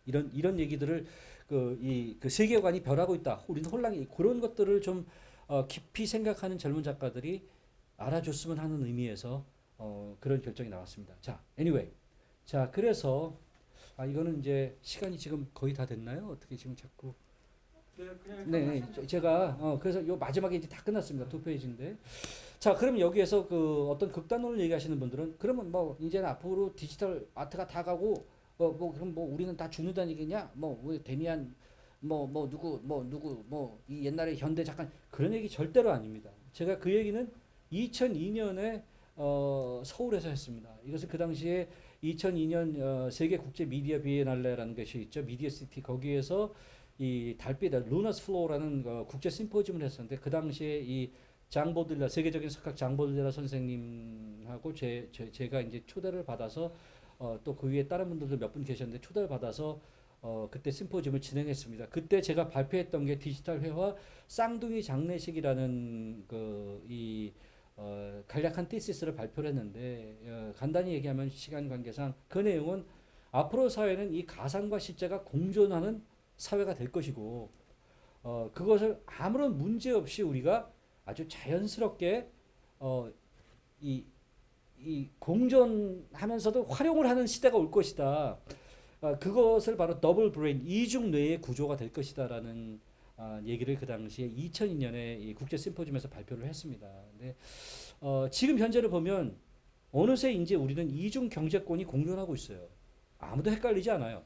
이런 얘기들을 그 세계관이 변하고 있다. 우리는 혼란이 그런 것들을 좀 깊이 생각하는 젊은 작가들이 알아줬으면 하는 의미에서 그런 결정이 나왔습니다. 자, anyway, 자 그래서 이거는 이제 시간이 지금 거의 다 됐나요? 어떻게 지금 자꾸 네, 제가 그래서 요 마지막에 이제 다 끝났습니다. 2페이지인데. 자, 그럼 여기에서 그 어떤 극단론을 얘기하시는 분들은 그러면 뭐 이제는 앞으로 디지털 아트가 다 가고 그럼 뭐 우리는 다 죽는다는 얘기냐? 우리 데미안 누구 이 옛날에 현대 작가 그런 얘기 절대로 아닙니다. 제가 그 얘기는 2002년에 서울에서 했습니다. 이것은 그 당시에 2002년 세계 국제 미디어 비엔날레라는 것이 있죠. 미디어 시티 거기에서 이 달빛 루너스 플로우라는 국제 심포지움을 했었는데 그 당시에 이 장보들라 세계적인 석학 장보들라 선생님하고 제가 이제 초대를 받아서 또 그 위에 다른 분들도 몇 분 계셨는데 초대를 받아서 그때 심포지움을 진행했습니다. 그때 제가 발표했던 게 디지털 회화 쌍둥이 장례식이라는 간략한 티시스를 발표를 했는데 간단히 얘기하면 시간 관계상 그 내용은 앞으로 사회는 이 가상과 실제가 공존하는 사회가 될 것이고 그것을 아무런 문제 없이 우리가 아주 자연스럽게 이 공존하면서도 활용을 하는 시대가 올 것이다. 그것을 바로 더블 브레인 이중 뇌의 구조가 될 것이다라는 얘기를 그 당시에 2002년에 이 국제 심포지움에서 발표를 했습니다. 근데 지금 현재를 보면 어느새 이제 우리는 이중 경제권이 공존하고 있어요. 아무도 헷갈리지 않아요.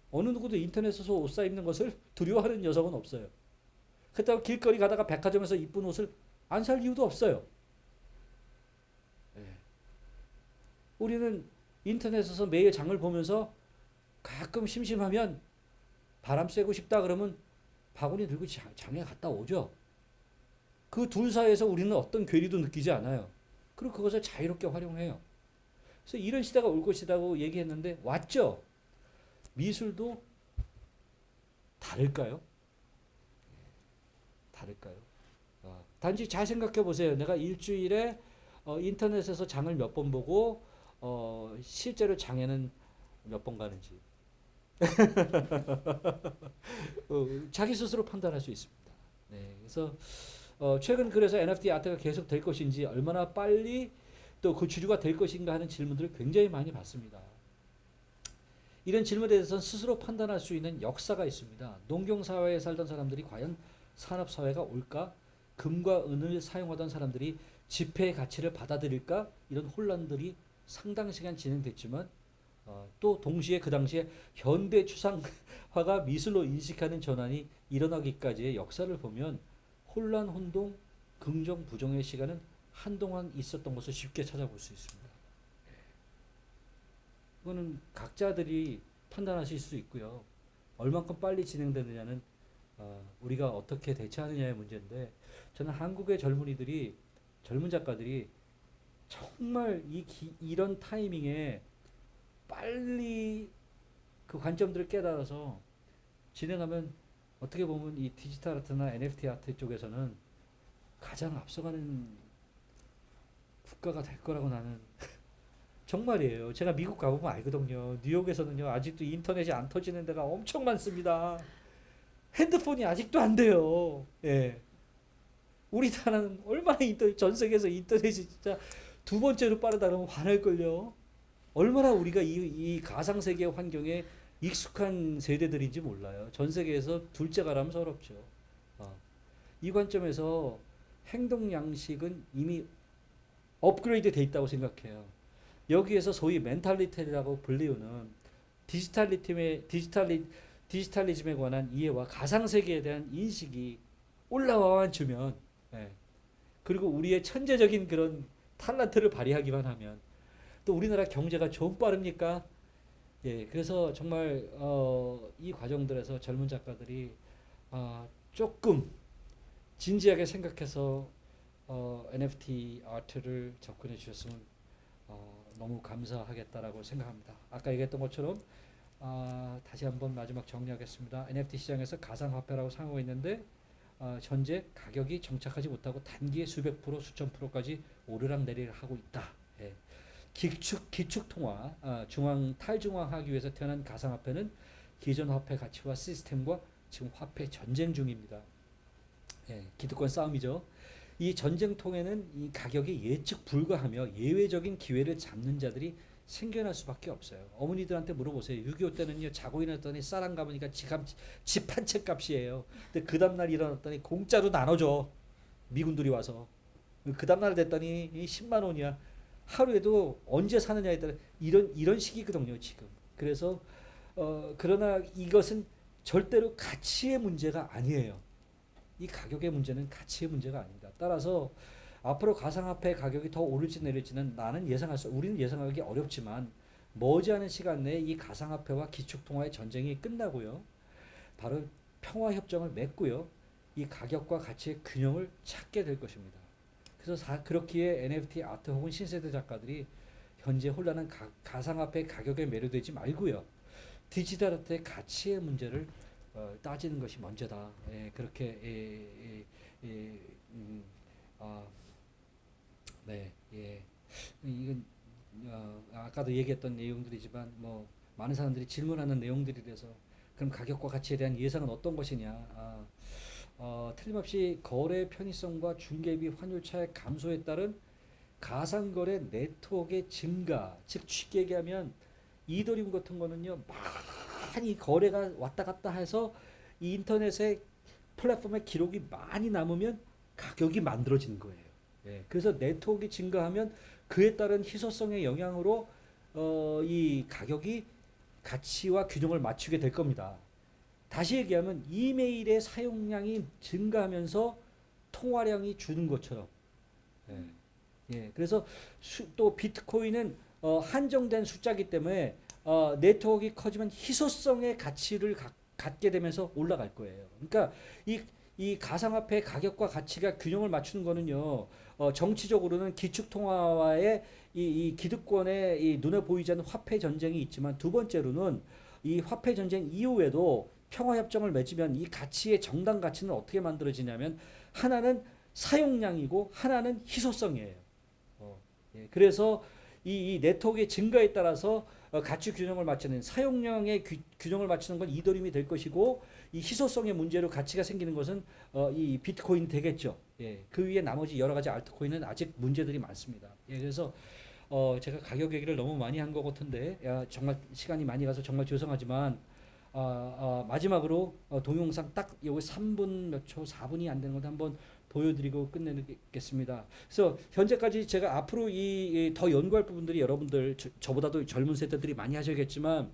어느 누구도 인터넷에서 옷 사 입는 것을 두려워하는 여성은 없어요. 그렇다고 길거리 가다가 백화점에서 이쁜 옷을 안 살 이유도 없어요. 우리는 인터넷에서 매일 장을 보면서 가끔 심심하면 바람 쐬고 싶다 그러면 바구니 들고 장에 갔다 오죠. 그 둘 사이에서 우리는 어떤 괴리도 느끼지 않아요. 그리고 그것을 자유롭게 활용해요. 그래서 이런 시대가 올 것이라고 얘기했는데 왔죠. 미술도 다를까요? 다를까요? 단지 잘 생각해 보세요. 내가 일주일에 인터넷에서 장을 몇 번 보고 실제로 장에는 몇 번 가는지 자기 스스로 판단할 수 있습니다. 네, 그래서 최근 그래서 NFT 아트가 계속 될 것인지 얼마나 빨리 또 그 주류가 될 것인가 하는 질문들을 굉장히 많이 받습니다. 이런 질문에 대해서는 스스로 판단할 수 있는 역사가 있습니다. 농경사회에 살던 사람들이 과연 산업사회가 올까? 금과 은을 사용하던 사람들이 지폐의 가치를 받아들일까? 이런 혼란들이 상당 시간 진행됐지만 또 동시에 그 당시에 현대 추상화가 미술로 인식하는 전환이 일어나기까지의 역사를 보면 혼란, 혼동, 긍정, 부정의 시간은 한동안 있었던 것을 쉽게 찾아볼 수 있습니다. 이거는 각자들이 판단하실 수 있고요. 얼만큼 빨리 진행되느냐는 우리가 어떻게 대처하느냐의 문제인데 저는 한국의 젊은 작가들이 정말 이런 타이밍에 빨리 그 관점들을 깨달아서 진행하면 어떻게 보면 이 디지털 아트나 NFT 아트 쪽에서는 가장 앞서가는 국가가 될 거라고 나는 정말이에요. 제가 미국 가보면 알거든요. 뉴욕에서는요, 아직도 인터넷이 안 터지는 데가 엄청 많습니다. 핸드폰이 아직도 안 돼요. 예. 우리나라는 얼마나 전 세계에서 인터넷이 진짜 두 번째로 빠르다 그러면 화날걸요. 얼마나 우리가 이 가상세계 환경에 익숙한 세대들인지 몰라요. 전 세계에서 둘째가라면 서럽죠. 어. 이 관점에서 행동 양식은 이미 업그레이드 돼 있다고 생각해요. 여기에서 소위 멘탈리티라고 불리우는 디지털리즘에 관한 이해와 가상세계에 대한 인식이 올라와만 주면, 예. 그리고 우리의 천재적인 그런 탤런트를 발휘하기만 하면 또 우리나라 경제가 좀 빠릅니까? 예, 그래서 정말 이 과정들에서 젊은 작가들이 조금 진지하게 생각해서 NFT 아트를 접근해 주셨으면 너무 감사하겠다라고 생각합니다. 아까 얘기했던 것처럼 다시 한번 마지막 정리하겠습니다. NFT 시장에서 가상화폐라고 상호가 있는데 현재 가격이 정착하지 못하고 단기에 수백 프로, 수천 프로까지 오르락내리락 하고 있다. 예. 기축통화, 중앙 탈중앙하기 위해서 태어난 가상화폐는 기존 화폐 가치와 시스템과 지금 화폐 전쟁 중입니다. 예, 기득권 싸움이죠. 이 전쟁통에는 이 가격이 예측 불가하며 예외적인 기회를 잡는 자들이 생겨날 수밖에 없어요. 어머니들한테 물어보세요. 6.25 때는요, 자고 일어났더니 쌀 가보니까 집 한 채 값이에요. 근데 그 다음날 일어났더니 공짜로 나눠줘. 미군들이 와서. 그 다음날 됐더니 10만 원이야. 하루에도 언제 사느냐에 따라 이런 식이거든요, 지금. 그래서 그러나 이것은 절대로 가치의 문제가 아니에요. 이 가격의 문제는 가치의 문제가 아닙니다. 따라서 앞으로 가상화폐 가격이 더 오를지 내릴지는 우리는 예상하기 어렵지만 머지않은 시간 내에 이 가상화폐와 기축통화의 전쟁이 끝나고요. 바로 평화협정을 맺고요. 이 가격과 가치의 균형을 찾게 될 것입니다. 그래서 그렇기에 NFT 아트 혹은 신세대 작가들이 현재 혼란한 가상화폐 가격에 매료되지 말고요. 디지털 아트의 가치의 문제를 따지는 것이 먼저다. 예, 그렇게 네, 예. 이건 아까도 얘기했던 내용들이지만 뭐 많은 사람들이 질문하는 내용들이라서 그럼 가격과 가치에 대한 예상은 어떤 것이냐? 틀림없이 거래 편의성과 중개비 환율 차익 감소에 따른 가상거래 네트워크의 증가, 즉 쉽게 얘기하면 이더리움 같은 거는요 많이 거래가 왔다 갔다 해서 이 인터넷의 플랫폼에 기록이 많이 남으면 가격이 만들어지는 거예요. 예, 그래서 네트워크가 증가하면 그에 따른 희소성의 영향으로 이 가격이 가치와 균형을 맞추게 될 겁니다. 다시 얘기하면 이메일의 사용량이 증가하면서 통화량이 주는 것처럼. 예, 예, 그래서 또 비트코인은 한정된 숫자이기 때문에 네트워크가 커지면 희소성의 가치를 갖게 되면서 올라갈 거예요. 그러니까 이 가상화폐 가격과 가치가 균형을 맞추는 거는요. 정치적으로는 기축통화와의 이 기득권의 이 눈에 보이지 않는 화폐 전쟁이 있지만 두 번째로는 이 화폐 전쟁 이후에도 평화협정을 맺으면 이 가치의 정당 가치는 어떻게 만들어지냐면 하나는 사용량이고 하나는 희소성이에요. 예, 그래서 이 네트워크의 증가에 따라서 가치 균형을 맞추는 사용량의 균형을 맞추는 건 이더리움이 될 것이고 이 희소성의 문제로 가치가 생기는 것은 이 비트코인 되겠죠. 예, 그 위에 나머지 여러 가지 알트코인은 아직 문제들이 많습니다. 예, 그래서 제가 가격 얘기를 너무 많이 한 것 같은데 정말 시간이 많이 가서 정말 죄송하지만 마지막으로 동영상 딱 여기 3분 몇 초, 4분이 안 되는 것 한번 보여드리고 끝내겠습니다. 그래서 현재까지 제가 앞으로 더 연구할 부분들이 여러분들 저보다도 젊은 세대들이 많이 하셔야겠지만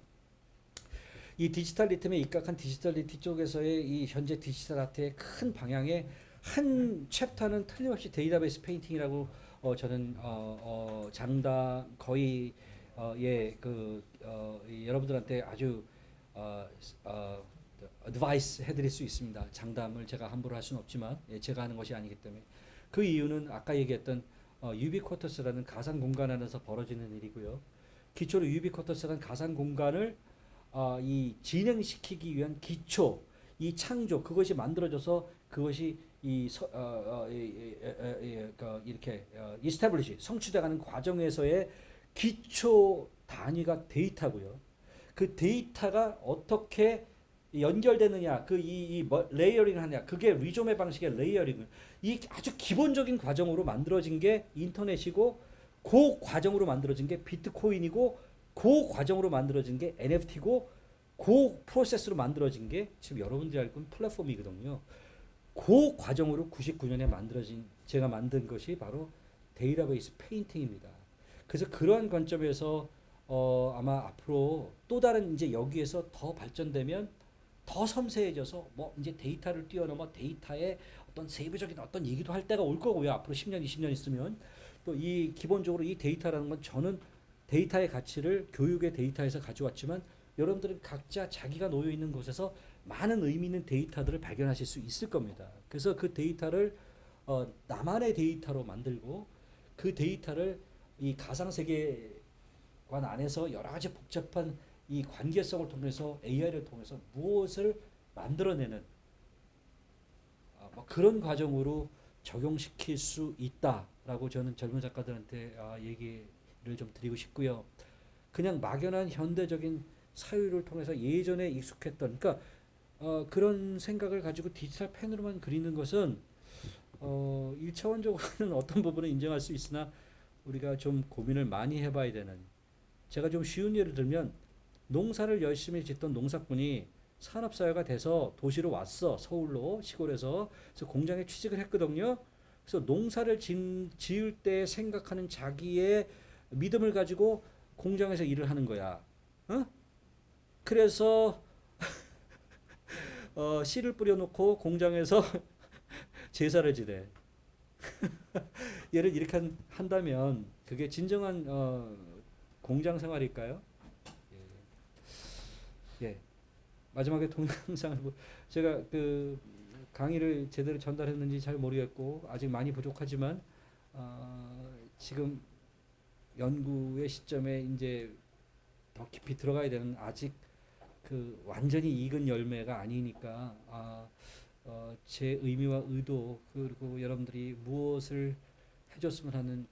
이 디지털 리듬에 입각한 디지털 리티 쪽에서의 이 현재 디지털 아트의 큰 방향의 한 챕터는 틀림없이 데이터베이스 페인팅이라고 저는 장담 거의 여러분들한테 아주 어드바이스 해드릴 수 있습니다. 장담을 제가 함부로 할 수는 없지만 제가 하는 것이 아니기 때문에 그 이유는 아까 얘기했던 유비쿼터스라는 가상 공간 안에서 벌어지는 일이고요. 기초로 유비쿼터스라는 가상 공간을 이 진행시키기 위한 기초, 이 창조 그것이 만들어져서 그것이 이렇게 이스태블리시 성취돼가는 과정에서의 기초 단위가 데이터고요. 그 데이터가 어떻게 연결되느냐, 레이어링을 하냐, 그게 리조메 방식의 레이어링을 이 아주 기본적인 과정으로 만들어진 게 인터넷이고, 그 과정으로 만들어진 게 비트코인이고, 그 과정으로 만들어진 게 NFT고, 그 프로세스로 만들어진 게 지금 여러분들이 알고 있는 플랫폼이거든요. 그 과정으로 99년에 만들어진 제가 만든 것이 바로 데이터베이스 페인팅입니다. 그래서 그러한 관점에서 아마 앞으로 또 다른 이제 여기에서 더 발전되면 더 섬세해져서 뭐 이제 데이터를 뛰어넘어 데이터의 어떤 세부적인 어떤 얘기도 할 때가 올 거고요. 앞으로 10년, 20년 있으면 또 이 기본적으로 이 데이터라는 건 저는 데이터의 가치를 교육의 데이터에서 가져왔지만 여러분들은 각자 자기가 놓여 있는 곳에서 많은 의미 있는 데이터들을 발견하실 수 있을 겁니다. 그래서 그 데이터를 나만의 데이터로 만들고 그 데이터를 이 가상 세계관 안에서 여러 가지 복잡한 이 관계성을 통해서 AI를 통해서 무엇을 만들어내는 뭐 그런 과정으로 적용시킬 수 있다라고 저는 젊은 작가들한테 얘기를 좀 드리고 싶고요. 그냥 막연한 현대적인 사유를 통해서 예전에 익숙했던 그러니까 그런 생각을 가지고 디지털 펜으로만 그리는 것은 1차원적으로는 어떤 부분은 인정할 수 있으나 우리가 좀 고민을 많이 해봐야 되는 제가 좀 쉬운 예를 들면 농사를 열심히 짓던 농사꾼이 산업사회가 돼서 도시로 왔어. 서울로 시골에서. 그래서 공장에 취직을 했거든요. 그래서 농사를 지을 때 생각하는 자기의 믿음을 가지고 공장에서 일을 하는 거야. 어? 그래서 씨를 뿌려놓고 공장에서 제사를 지내. 얘를 이렇게 한다면 그게 진정한 공장 생활일까요? 예. 마지막에 동영상을 제가 그 강의를 제대로 전달했는지 잘 모르겠고 아직 많이 부족하지만 지금 연구의 시점에 이제 더 깊이 들어가야 되는 아직 그 완전히 익은 열매가 아니니까 제 의미와 의도 그리고 여러분들이 무엇을 해줬으면 하는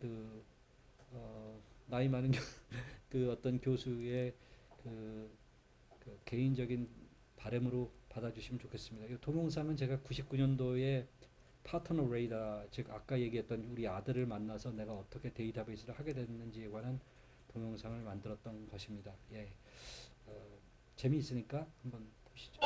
나이 많은 그 어떤 교수의 그 개인적인 바람으로 받아주시면 좋겠습니다. 이 동영상은 제가 99년도에 파트너 레이더 즉 아까 얘기했던 우리 아들을 만나서 내가 어떻게 데이터베이스를 하게 됐는지에 관한 동영상을 만들었던 것입니다. 예, 재미있으니까 한번 보시죠.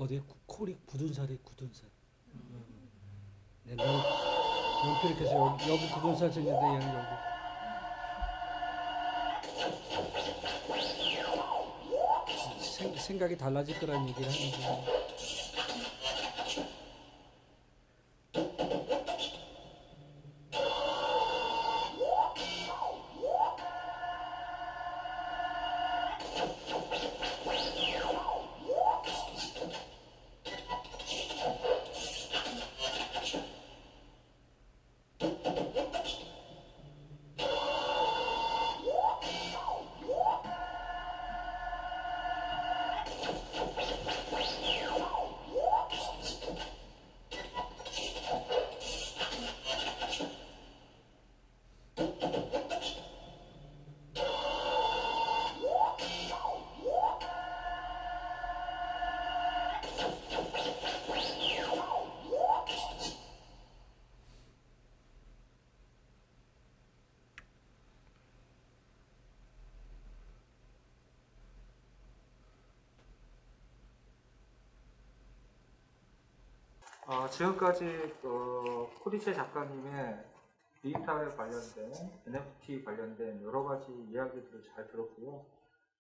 어디 코리 굳은 살이 굳은 살. 네, 연필 계속 여기 굳은 살 생겼는데 얘는 여기. 생각이 달라질 거란 얘기를 하는데. 지금까지 코디체 작가님의 디지털 관련된 NFT 관련된 여러 가지 이야기들을 잘 들었고요.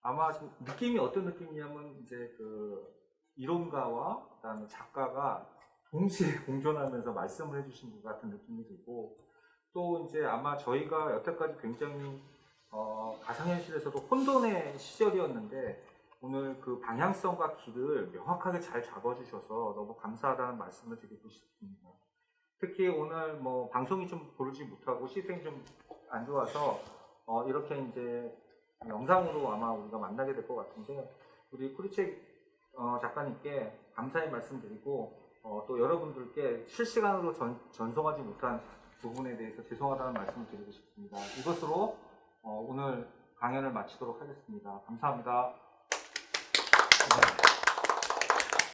아마 지금 느낌이 어떤 느낌이냐면 이제 그 이론가와 그다음에 작가가 동시에 공존하면서 말씀을 해주신 것 같은 느낌이 들고, 또 이제 아마 저희가 여태까지 굉장히 가상현실에서도 혼돈의 시절이었는데 오늘 그 방향성과 길을 명확하게 잘 잡아주셔서 너무 감사하다는 말씀을 드리고 싶습니다. 특히 오늘 뭐 방송이 좀 고르지 못하고 시스템이 좀 안 좋아서 이렇게 이제 영상으로 아마 우리가 만나게 될 것 같은데, 우리 쿠리체 작가님께 감사의 말씀드리고 또 여러분들께 실시간으로 전송하지 못한 부분에 대해서 죄송하다는 말씀을 드리고 싶습니다. 이것으로 오늘 강연을 마치도록 하겠습니다. 감사합니다.